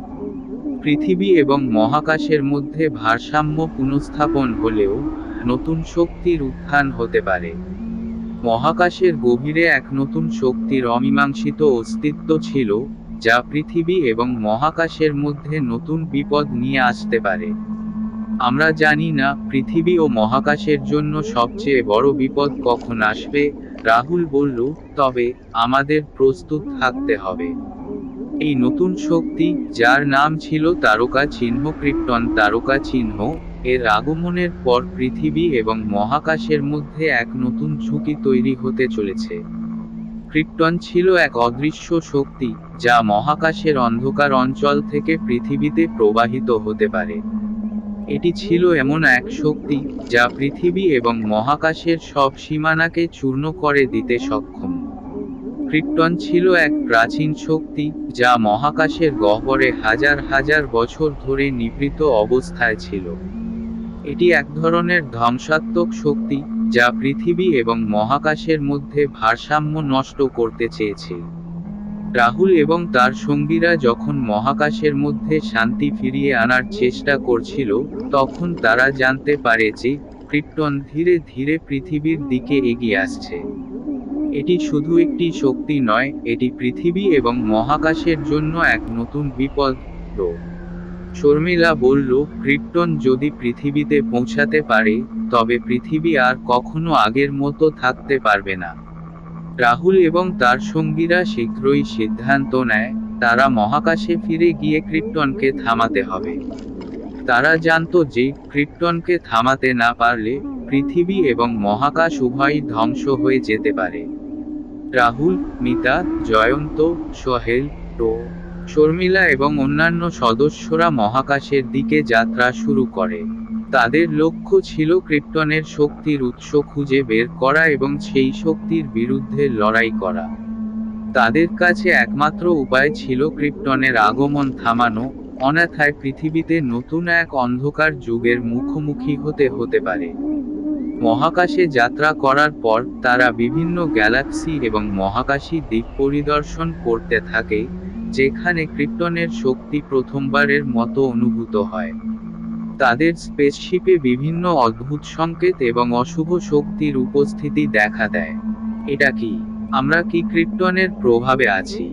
পৃথিবী এবং মহাকাশের মধ্যে ভারসাম্য পুনঃস্থাপন হলেও নতুন শক্তির উত্থান হতে পারে। মহাকাশের গভীরে এক নতুন শক্তির অমীমাংসিত অস্তিত্ব ছিল, যা পৃথিবী এবং মহাকাশের মধ্যে নতুন বিপদ নিয়ে আসতে পারে। আমরা জানি না পৃথিবী ও মহাকাশের জন্য সবচেয়ে বড় বিপদ কখন আসবে, রাহুল বলল, তবে আমাদের প্রস্তুত থাকতে হবে। এই নতুন শক্তি, যার নাম ছিল তারকা চিহ্ন ক্রিপ্টন তারকা চিহ্ন, এর আগমনের পর পৃথিবী এবং মহাকাশের মধ্যে এক নতুন ঝুঁকি তৈরি হতে চলেছে। ক্রিপ্টন ছিল এক অদৃশ্য শক্তি যা মহাকাশের অন্ধকার অঞ্চল থেকে পৃথিবীতে প্রবাহিত হতে পারে। এটি ছিল এমন এক শক্তি যা পৃথিবী এবং মহাকাশের সব সীমানাকে চূর্ণ করে দিতে সক্ষম। ক্রিপ্টন ছিল এক প্রাচীন শক্তি যা মহাকাশের গহ্বরে হাজার হাজার বছর ধরে নিভৃত অবস্থায় ছিল। এটি এক ধরনের ধ্বংসাত্মক শক্তি যা পৃথিবী এবং মহাকাশের মধ্যে ভারসাম্য নষ্ট করতে চেয়েছিল। রাহুল এবং তার সঙ্গীরা যখন মহাকাশের মধ্যে শান্তি ফিরিয়ে আনার চেষ্টা করছিল তখন তারা জানতে পারে যে ক্রিপ্টন ধীরে ধীরে পৃথিবীর দিকে এগিয়ে আসছে। এটি শুধু একটি শক্তি নয়, এটি পৃথিবী এবং মহাকাশের জন্য এক নতুন বিপদ। শর্মিলা বলল, ক্রিপ্টন যদি পৃথিবীতে পৌঁছাতে পারে তবে পৃথিবী আর কখনো আগের মতো থাকতে পারবে না। রাহুল এবং তার সঙ্গীরা শীঘ্রই সিদ্ধান্ত নেয় তারা মহাকাশে ফিরে গিয়ে ক্রিপ্টনকে থামাতে হবে। তারা জানত যে ক্রিপ্টনকে থামাতে না পারলে পৃথিবী এবং মহাকাশ উভয়ই ধ্বংস হয়ে যেতে পারে। রাহুল, মিতা, জয়ন্ত, সোহেল, শর্মিলা এবং অন্যান্য সদস্যরা মহাকাশের দিকে যাত্রা শুরু করে। তাদের লক্ষ্য ছিল ক্রিপ্টনের শক্তির উৎস খুঁজে বের করা এবং সেই শক্তির বিরুদ্ধে লড়াই করা। তাদের কাছে একমাত্র উপায় ছিল ক্রিপ্টনের আগমন থামানো, অন্যথায় পৃথিবীতে নতুন এক অন্ধকার যুগের মুখোমুখি হতে পারে। মহাকাশে যাত্রা করার পর তারা বিভিন্ন গ্যালাক্সি এবং মহাকাশী দ্বীপ পরিদর্শন করতে থাকে, যেখানে ক্রিপ্টনের শক্তি প্রথমবারের মতো অনুভূত হয়। তাদের স্পেসশিপে বিভিন্ন অদ্ভুত সংকেত এবং অশুভ শক্তির উপস্থিতি দেখা দেয়। এটা কি, আমরা কি ক্রিপ্টনের প্রভাবে আছি?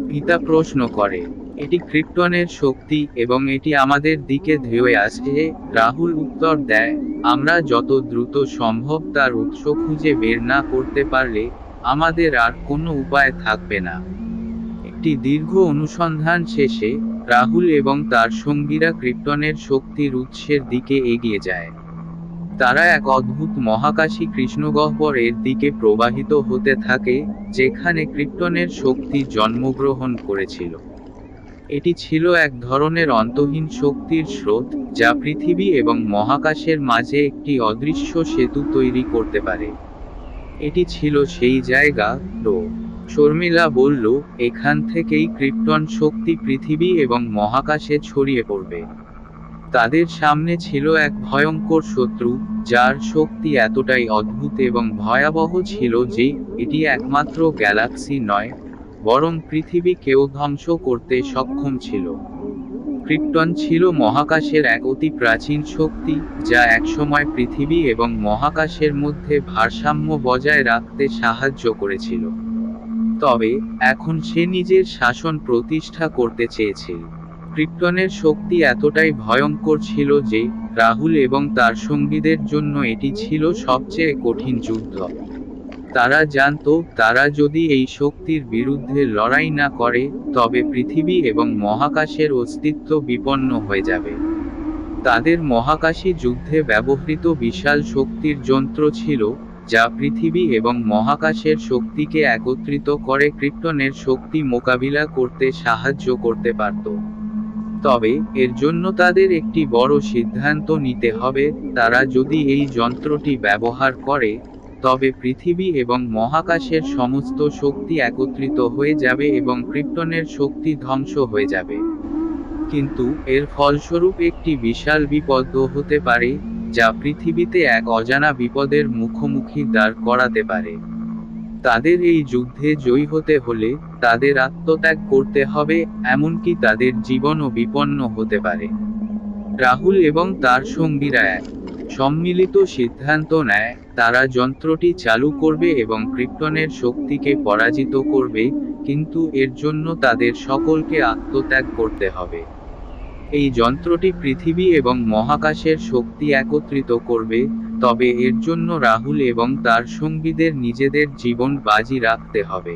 পিতা প্রশ্ন করে। এটি ক্রিপ্টনের শক্তি এবং এটি আমাদের দিকে ধেয়ে আসছে। রাহুল উত্তর দেয়, আমরা যত দ্রুত সম্ভব তার উৎস খুঁজে বের না করতে পারলে আমাদের আর কোনো উপায় থাকবে না। একটি দীর্ঘ অনুসন্ধান শেষে রাহুল এবং তার সঙ্গীরা ক্রিপ্টনের শক্তির উৎসের দিকে এগিয়ে যায়। তারা এক অদ্ভুত মহাকাশী কৃষ্ণগহ্বর এর দিকে প্রবাহিত হতে থাকে, যেখানে ক্রিপ্টনের শক্তি জন্মগ্রহণ করেছিল। এটি ছিল এক ধরনের অন্তহীন শক্তির স্রোত, যা পৃথিবী এবং মহাকাশের মাঝে একটি অদৃশ্য সেতু তৈরি করতে পারে। এটি ছিল সেই জায়গা। শর্মিলা বলল, এখান থেকেই ক্রিপ্টন শক্তি পৃথিবী এবং মহাকাশে ছড়িয়ে পড়বে। তাদের সামনে ছিল এক ভয়ঙ্কর শত্রু, যার শক্তি এতটাই অদ্ভুত এবং ভয়াবহ ছিল যে এটি একমাত্র গ্যালাক্সি নয়, বরং পৃথিবীকেও ধ্বংস করতে সক্ষম ছিল। ক্রিপ্টন ছিল মহাকাশের এক অতি প্রাচীন শক্তি, যা একসময় পৃথিবী এবং মহাকাশের মধ্যে ভারসাম্য বজায় রাখতে সাহায্য করেছিল। তবে এখন সে নিজের শাসন প্রতিষ্ঠা করতে চেয়েছিল। ক্রিপ্টনের শক্তি এতটাই ভয়ঙ্কর ছিল যে রাহুল এবং তার সঙ্গীদের জন্য এটি ছিল সবচেয়ে কঠিন যুদ্ধ। তারা জানত, তারা যদি এই শক্তির বিরুদ্ধে লড়াই না করে, তবে পৃথিবী এবং মহাকাশের অস্তিত্ব বিপন্ন হয়ে যাবে। তাদের মহাকাশী যুদ্ধে ব্যবহৃত বিশাল শক্তির যন্ত্র ছিল, যা পৃথিবী এবং মহাকাশের শক্তিকে একত্রিত করে ক্রিপ্টনের শক্তি মোকাবিলা করতে সাহায্য করতে পারত। তবে এর জন্য তাদের একটি বড় সিদ্ধান্ত নিতে হবে। তারা যদি এই যন্ত্রটি ব্যবহার করে, তবে পৃথিবী এবং মহাকাশের সমস্ত শক্তি একত্রিত হয়ে যাবে এবং ক্রিপ্টনের শক্তি ধ্বংস হয়ে যাবে। কিন্তু এর ফলস্বরূপ একটি বিশাল বিপদ হতে পারে, যা পৃথিবীতে এক অজানা বিপদের মুখোমুখি দাঁড় করাতে পারে। তাদের এই যুদ্ধে জয়ী হতে হলে তাদের আত্মত্যাগ করতে হবে, এমনকি তাদের জীবনও বিপন্ন হতে পারে। রাহুল এবং তার সঙ্গীরা এক সম্মিলিত সিদ্ধান্ত নেয়, তারা যন্ত্রটি চালু করবে এবং ক্রিপ্টনের শক্তিকে পরাজিত করবে, কিন্তু এর জন্য তাদের সকলকে আত্মত্যাগ করতে হবে। এই যন্ত্রটি পৃথিবী এবং মহাকাশের শক্তি একত্রিত করবে, তবে এর জন্য রাহুল এবং তার সঙ্গীদের নিজেদের জীবন বাজি রাখতে হবে।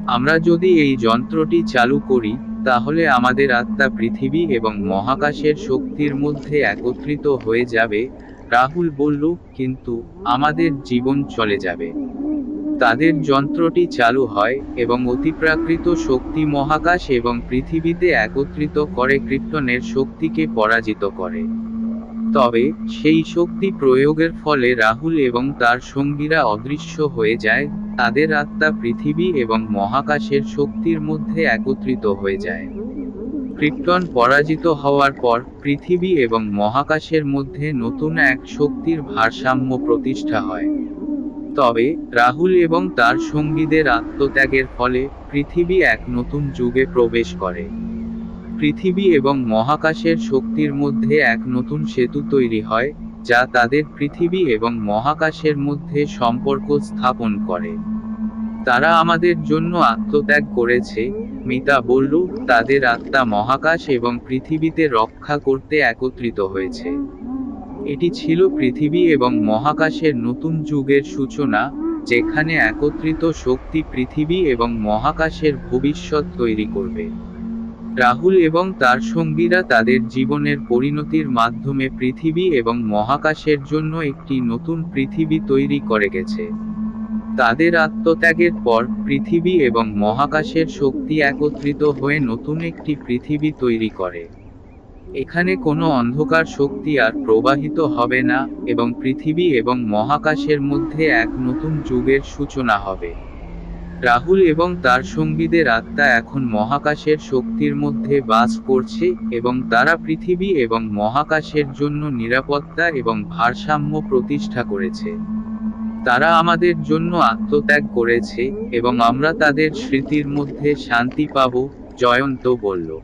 আমরা যদি এই যন্ত্রটি চালু করি, তাহলে আমাদের আত্মা পৃথিবী এবং মহাকাশের শক্তির মধ্যে একত্রিত হয়ে যাবে, রাহুল বলল, কিন্তু আমাদের জীবন চলে যাবে। তাদের যন্ত্রটি চালু হয় এবং অতিপ্রাকৃত শক্তি মহাকাশ এবং পৃথিবীতে একত্রিত করে ক্রিপ্টনের শক্তিকে পরাজিত করে। তবে সেই শক্তি প্রয়োগের ফলে রাহুল এবং তার সঙ্গীরা অদৃশ্য হয়ে যায়, তাদের আত্মা পৃথিবী এবং মহাকাশের শক্তির মধ্যে একত্রিত হয়ে যায়। ক্রিপ্টন পরাজিত হওয়ার পর পৃথিবী এবং মহাকাশের মধ্যে নতুন এক শক্তির ভারসাম্য প্রতিষ্ঠা হয়। তবে রাহুল এবং তার সঙ্গীদের আত্মত্যাগের ফলে পৃথিবী এক নতুন যুগে প্রবেশ করে। পৃথিবী এবং মহাকাশের শক্তির মধ্যে এক নতুন সেতু তৈরি হয়, যা তাদের পৃথিবী এবং মহাকাশের মধ্যে সম্পর্ক স্থাপন করে। তারা আমাদের জন্য আত্মত্যাগ করেছে, মিতা বলল, তাদের আত্মা মহাকাশ এবং পৃথিবীতে রক্ষা করতে একত্রিত হয়েছে। এটি ছিল পৃথিবী এবং মহাকাশের নতুন যুগের সূচনা, যেখানে একত্রিত শক্তি পৃথিবী এবং মহাকাশের ভবিষ্যৎ তৈরি করবে। রাহুল এবং তার সঙ্গীরা তাদের জীবনের পরিণতির মাধ্যমে পৃথিবী এবং মহাকাশের জন্য একটি নতুন পৃথিবী তৈরি করে গেছে। তাদের আত্মত্যাগের পর পৃথিবী এবং মহাকাশের শক্তি একত্রিত হয়ে নতুন একটি পৃথিবী তৈরি করে। এখানে কোনো অন্ধকার শক্তি আর প্রবাহিত হবে না, এবং পৃথিবী এবং মহাকাশের মধ্যে এক নতুন যুগের সূচনা হবে। রাহুল এবং তার সঙ্গীদের আত্মা এখন মহাকাশের শক্তির মধ্যে বাস করছে, এবং তারা পৃথিবী এবং মহাকাশের জন্য নিরাপত্তা এবং ভারসাম্য প্রতিষ্ঠা করেছে। তারা আমাদের জন্য আত্মত্যাগ করেছে, এবং আমরা তাদের স্মৃতির মধ্যে শান্তি পাব, জয়ন্ত বলল।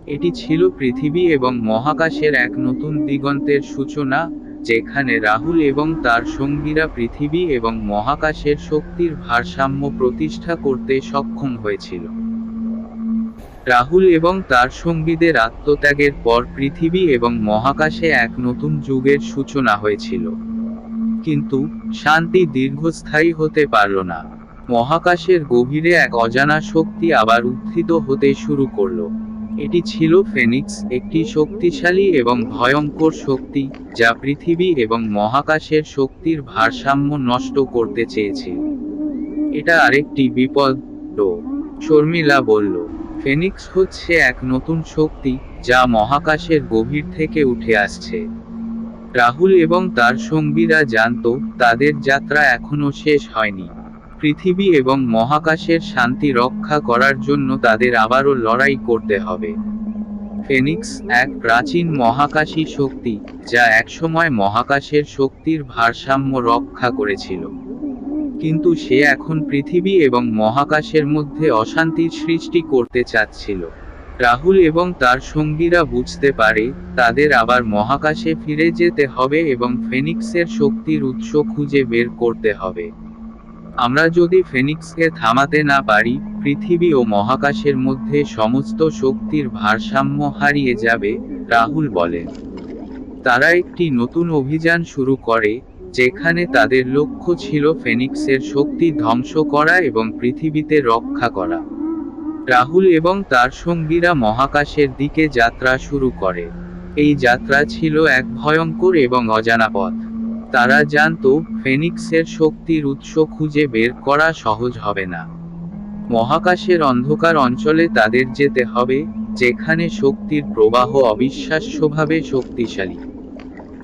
এটি ছিল পৃথিবী এবং মহাকাশের এক নতুন দিগন্তের সূচনা, যেখানে রাহুল এবং তার সঙ্গীরা পৃথিবী এবং মহাকাশের শক্তির ভারসাম্য প্রতিষ্ঠা করতে সক্ষম হয়েছিল। রাহুল এবং তার সঙ্গীদের আত্মত্যাগের পর পৃথিবী এবং মহাকাশে এক নতুন যুগের সূচনা হয়েছিল। কিন্তু শান্তি দীর্ঘস্থায়ী হতে পারল না। মহাকাশের গভীরে এক অজানা শক্তি আবার উত্থিত হতে শুরু করল। এটি ছিল ফেনিক্স, একটি শক্তিশালী এবং ভয়ঙ্কর শক্তি, যা পৃথিবী এবং মহাকাশের শক্তির ভারসাম্য নষ্ট করতে চেয়েছিল। এটা আরেকটি বিপদ, শর্মিলা বলল। ফেনিক্স হচ্ছে এক নতুন শক্তি, যা মহাকাশের গভীর থেকে উঠে আসছে। রাহুল এবং তার সঙ্গীরা জানত, তাদের যাত্রা এখনো শেষ হয়নি। পৃথিবী এবং মহাকাশের শান্তি রক্ষা করার জন্য তাদের আবারও লড়াই করতে হবে। ফেনিক্স এক প্রাচীন মহাকাশী শক্তি, যা একসময় মহাকাশের শক্তির ভারসাম্য রক্ষা করেছিল। কিন্তু সে এখন পৃথিবী এবং মহাকাশের মধ্যে অশান্তির সৃষ্টি করতে চাচ্ছিল। রাহুল এবং তার সঙ্গীরা বুঝতে পারে, তাদের আবার মহাকাশে ফিরে যেতে হবে এবং ফেনিক্সের শক্তির উৎস খুঁজে বের করতে হবে। আমরা যদি ফেনিক্সকে থামাতে না পারি, পৃথিবী ও মহাকাশের মধ্যে সমস্ত শক্তির ভারসাম্য হারিয়ে যাবে, রাহুল বলেন। তারা একটি নতুন অভিযান শুরু করে, যেখানে তাদের লক্ষ্য ছিল ফেনিক্সের শক্তি ধ্বংস করা এবং পৃথিবীতে রক্ষা করা। রাহুল এবং তার সঙ্গীরা মহাকাশের দিকে যাত্রা শুরু করে। এই যাত্রা ছিল এক ভয়ঙ্কর এবং অজানা পথ। তারা জানত, ফেনিক্সের শক্তির উৎস খুঁজে বের করা সহজ হবে না। মহাকাশের অন্ধকার অঞ্চলে তাদের যেতে হবে, যেখানে শক্তির প্রবাহ অবিশ্বাস্যভাবে শক্তিশালী।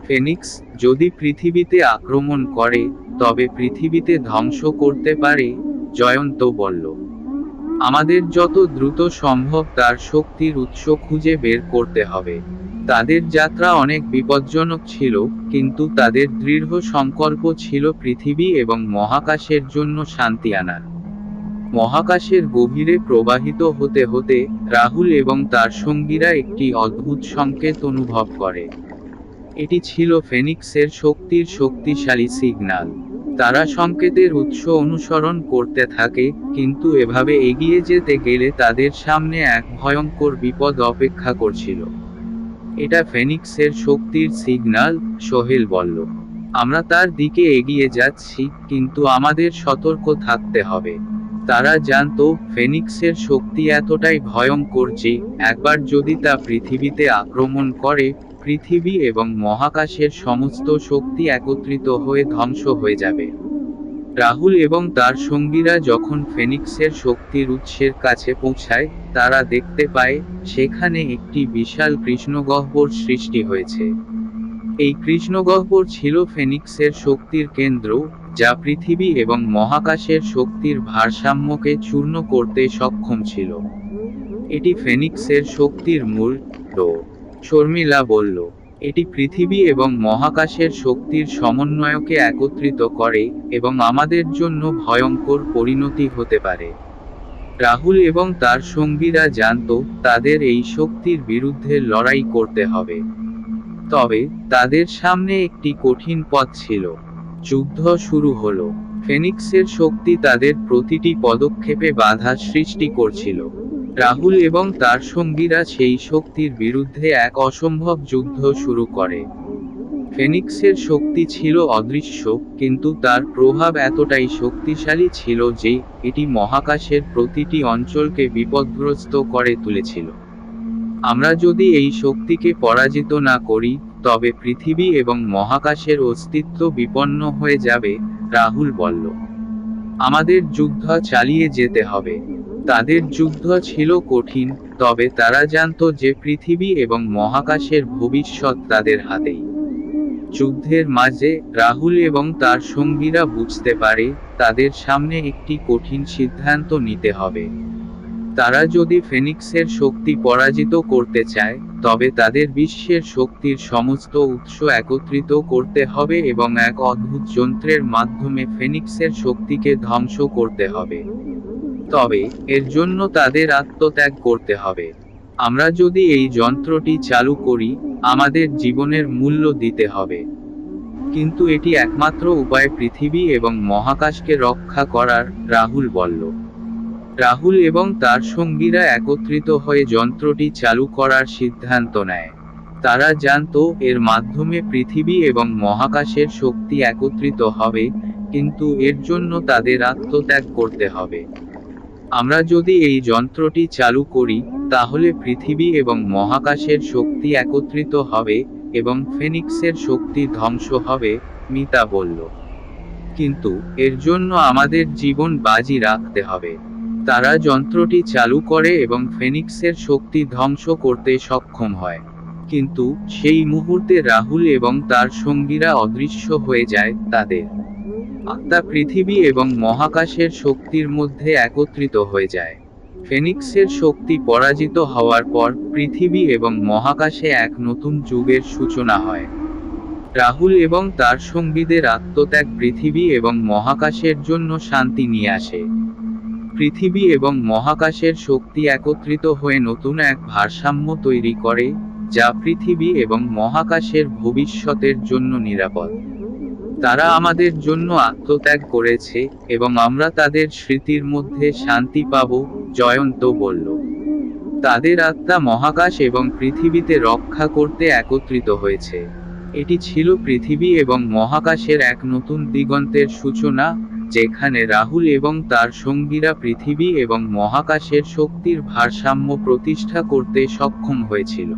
ফেনিক্স যদি পৃথিবীতে আক্রমণ করে, তবে পৃথিবীতে ধ্বংস করতে পারে, জয়ন্ত বলল। আমাদের যত দ্রুত সম্ভব তার শক্তির উৎস খুঁজে বের করতে হবে। তাদের যাত্রা অনেক বিপজ্জনক ছিল, কিন্তু তাদের দৃঢ় সংকল্প ছিল পৃথিবী এবং মহাকাশের জন্য শান্তি আনার। মহাকাশের গভীরে প্রবাহিত হতে হতে রাহুল এবং তার সঙ্গীরা একটি অদ্ভুত সংকেত অনুভব করে। এটি ছিল ফেনিক্সের শক্তির শক্তিশালী সিগন্যাল। তারা সংকেতের উৎস অনুসরণ করতে থাকে, কিন্তু এভাবে এগিয়ে যেতে গেলে তাদের সামনে এক ভয়ঙ্কর বিপদ অপেক্ষা করছিল। এটা ফেনিক্সের শক্তির সিগন্যাল, সোহেল বলল। আমরা তার দিকে এগিয়ে যাচ্ছি, কিন্তু আমাদের সতর্ক থাকতে হবে। তারা জানত, ফেনিক্সের শক্তি এতটাই ভয়ঙ্কর যে একবার যদি তা পৃথিবীতে আক্রমণ করে, পৃথিবী এবং মহাকাশের সমস্ত শক্তি একত্রিত হয়ে ধ্বংস হয়ে যাবে। রাহুল এবং তার সঙ্গীরা যখন ফেনিক্সের শক্তির উৎসের কাছে পৌঁছায়, তারা দেখতে পায়, সেখানে একটি বিশাল কৃষ্ণগহ্বর সৃষ্টি হয়েছে। এই কৃষ্ণগহ্বর ছিল ফেনিক্সের শক্তির কেন্দ্র, যা পৃথিবী এবং মহাকাশের শক্তির ভারসাম্যকে চূর্ণ করতে সক্ষম ছিল। এটি ফেনিক্সের শক্তির মূল, শর্মিলা বলল। এটি পৃথিবী এবং মহাকাশের শক্তির সমন্বয়কে একত্রিত করে, এবং আমাদের জন্য ভয়ঙ্কর পরিণতি হতে পারে। রাহুল এবং তার সঙ্গীরা জানত, তাদের এই শক্তির বিরুদ্ধে লড়াই করতে হবে। তবে তাদের সামনে একটি কঠিন পথ ছিল। যুদ্ধ শুরু হলো। ফেনিক্সের শক্তি তাদের প্রতিটি পদক্ষেপে বাধা সৃষ্টি করছিল। রাহুল এবং তার সঙ্গীরা সেই শক্তির বিরুদ্ধে এক অসম্ভব যুদ্ধ শুরু করে। ফেনিক্সের শক্তি ছিল অদৃশ্য, কিন্তু তার প্রভাব এতটাই শক্তিশালী ছিল যে এটি মহাকাশের প্রতিটি অঞ্চলকে বিপদগ্রস্ত করে তুলেছিল। আমরা যদি এই শক্তিকে পরাজিত না করি, তবে পৃথিবী এবং মহাকাশের অস্তিত্ব বিপন্ন হয়ে যাবে, রাহুল বলল। আমাদের যুদ্ধ চালিয়ে যেতে হবে। তাদের যুদ্ধ ছিল কঠিন, তবে তারা জানত যে পৃথিবী এবং মহাকাশের ভবিষ্যৎ তাদের হাতেই। যুদ্ধের মাঝে রাহুল এবং তার সঙ্গীরা বুঝতে পারে, তাদের সামনে একটি কঠিন সিদ্ধান্ত নিতে হবে। তারা যদি ফেনিক্সের শক্তি পরাজিত করতে চায়, তবে তাদের বিশ্বের শক্তির সমস্ত উৎস একত্রিত করতে হবে এবং এক অদ্ভুত যন্ত্রের মাধ্যমে ফেনিক্সের শক্তিকে ধ্বংস করতে হবে। তবে এর জন্য তাদের আত্মত্যাগ করতে হবে। আমরা যদি এই যন্ত্রটি চালু করি, আমাদের জীবনের মূল্য দিতে হবে। কিন্তু এটি একমাত্র উপায় পৃথিবী এবং মহাকাশকে রক্ষা করার, রাহুল বলল। রাহুল এবং তার সঙ্গীরা একত্রিত হয়ে যন্ত্রটি চালু করার সিদ্ধান্ত নেয়। তারা জানতো এর মাধ্যমে পৃথিবী এবং মহাকাশের শক্তি একত্রিত হবে, কিন্তু এর জন্য তাদের আত্মত্যাগ করতে হবে। আমরা যদি এই যন্ত্রটি চালু করি, তাহলে পৃথিবী এবং মহাকাশের শক্তি একত্রিত হবে, এবং ফিনিক্সের শক্তি ধ্বংস হবে, মিতা বলল। কিন্তু এর জন্য আমাদের জীবন বাজি রাখতে হবে। তারা যন্ত্রটি চালু করে এবং ফিনিক্সের শক্তি ধ্বংস করতে সক্ষম হয়। কিন্তু সেই মুহূর্তে রাহুল এবং তার সঙ্গীরা অদৃশ্য হয়ে যায়। তাদের আত্মা পৃথিবী এবং মহাকাশের শক্তির মধ্যে একত্রিত হয়ে যায়। ফিনিক্সের শক্তি পরাজিত হওয়ার পর পৃথিবী এবং মহাকাশে এক নতুন যুগের সূচনা হয়। রাহুল এবং তার সঙ্গীদের আত্মত্যাগ পৃথিবী এবং মহাকাশের জন্য শান্তি নিয়ে আসে। পৃথিবী এবং মহাকাশের শক্তি একত্রিত হয়ে নতুন এক ভারসাম্য তৈরি করে, যা পৃথিবী এবং মহাকাশের ভবিষ্যতের জন্য নিরাপদ। তারা আমাদের জন্য আত্মত্যাগ করেছে, এবং আমরা তাদের স্মৃতির মধ্যে শান্তি পাব, জয়ন্ত বলল। তাদের আত্মা মহাকাশ এবং পৃথিবীতে রক্ষা করতে একত্রিত হয়েছে। এটি ছিল পৃথিবী এবং মহাকাশের এক নতুন দিগন্তের সূচনা, যেখানে রাহুল এবং তার সঙ্গীরা পৃথিবী এবং মহাকাশের শক্তির ভারসাম্য প্রতিষ্ঠা করতে সক্ষম হয়েছিল।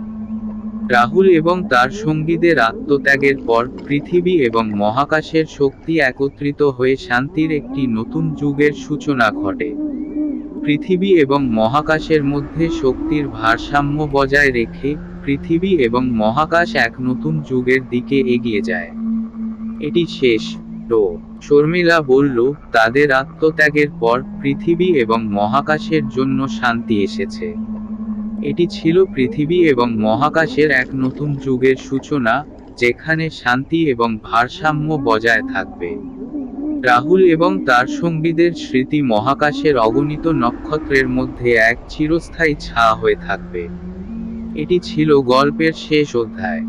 রাহুল এবং তার সঙ্গীদের আত্মত্যাগের পর পৃথিবী এবং মহাকাশের শক্তি একত্রিত হয়ে শান্তির একটি নতুন যুগের সূচনা ঘটে। পৃথিবী এবং মহাকাশের মধ্যে শক্তির ভারসাম্য বজায় রেখে পৃথিবী এবং মহাকাশ এক নতুন যুগের দিকে এগিয়ে যায়। এটি শেষ তো শর্মিলা বলল, তাদের আত্মত্যাগের পর পৃথিবী এবং মহাকাশের জন্য শান্তি এসেছে। এটি ছিল পৃথিবী এবং মহাকাশের এক নতুন যুগের সূচনা, যেখানে শান্তি এবং ভারসাম্য বজায় থাকবে। রাহুল এবং তার সঙ্গীদের স্মৃতি মহাকাশের অগণিত নক্ষত্রের মধ্যে এক চিরস্থায়ী ছায়া হয়ে থাকবে। এটি ছিল গল্পের শেষ অধ্যায়।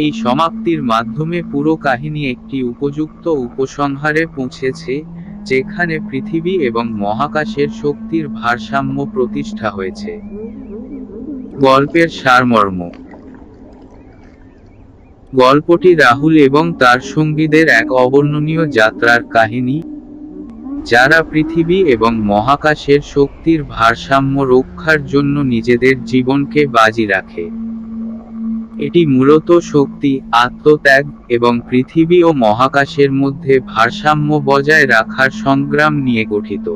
এই সমাপ্তির মাধ্যমে পুরো কাহিনী একটি উপযুক্ত উপসংহারে পৌঁছেছে, যেখানে পৃথিবী এবং মহাকাশের শক্তির ভারসাম্য প্রতিষ্ঠা হয়েছে। গল্পের সারমর্ম: গল্পটি রাহুল এবং তার সঙ্গীদের এক অবর্ণনীয় যাত্রার কাহিনী, যারা পৃথিবী এবং মহাকাশের শক্তির ভারসাম্য রক্ষার জন্য নিজেদের জীবনকে বাজি রাখে। এটি মূলত শক্তি, আত্মত্যাগ, এবং পৃথিবী ও মহাকাশের মধ্যে ভারসাম্য বজায় রাখার সংগ্রাম নিয়ে গঠিত।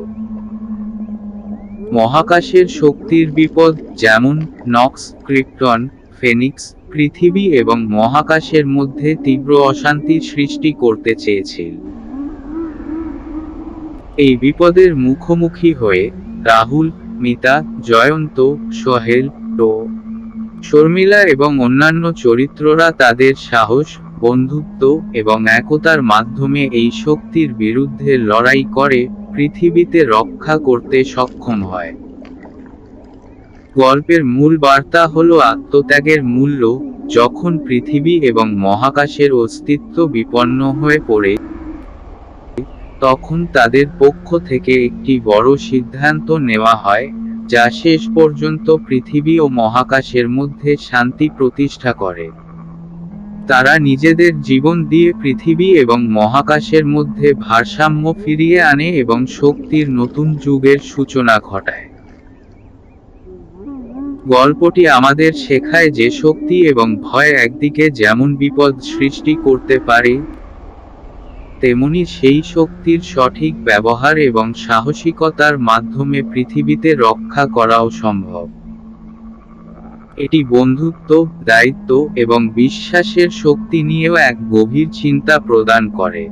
মহাকাশের শক্তির বিপদ, যেমন নক্স, ক্রিপ্টন, ফিনিক্স, পৃথিবী এবং মহাকাশের মধ্যে তীব্র অশান্তির সৃষ্টি করতে চেয়েছিল। এই বিপদের মুখোমুখি হয়ে রাহুল, মিতা, জয়ন্ত, সোহেল, টো, শর্মিলা এবং অন্যান্য চরিত্ররা তাদের সাহস, বন্ধুত্ব এবং একতার মাধ্যমে এই শক্তির বিরুদ্ধে লড়াই করে পৃথিবীতে রক্ষা করতে সক্ষম হয়। গল্পের মূল বার্তা হল আত্মত্যাগের মূল্য। যখন পৃথিবী এবং মহাকাশের অস্তিত্ব বিপন্ন হয়ে পড়ে, তখন তাদের পক্ষ থেকে একটি বড় সিদ্ধান্ত নেওয়া হয়, যা শেষ পর্যন্ত পৃথিবী ও মহাকাশের মধ্যে শান্তি প্রতিষ্ঠা করে। তারা নিজেদের জীবন দিয়ে পৃথিবী এবং মহাকাশের মধ্যে ভারসাম্য ফিরিয়ে আনে এবং শক্তির নতুন যুগের সূচনা ঘটায়। গল্পটি আমাদের শেখায় যে শক্তি এবং ভয় একদিকে যেমন বিপদ সৃষ্টি করতে পারে, তেমনি সেই শক্তির সঠিক ব্যবহার এবং সাহসিকতার মাধ্যমে পৃথিবীতে রক্ষা করাও সম্ভব। এটি বন্ধুত্ব, দায়িত্ব এবং বিশ্বাসের শক্তি নিয়েও এক গভীর চিন্তা প্রদান করে।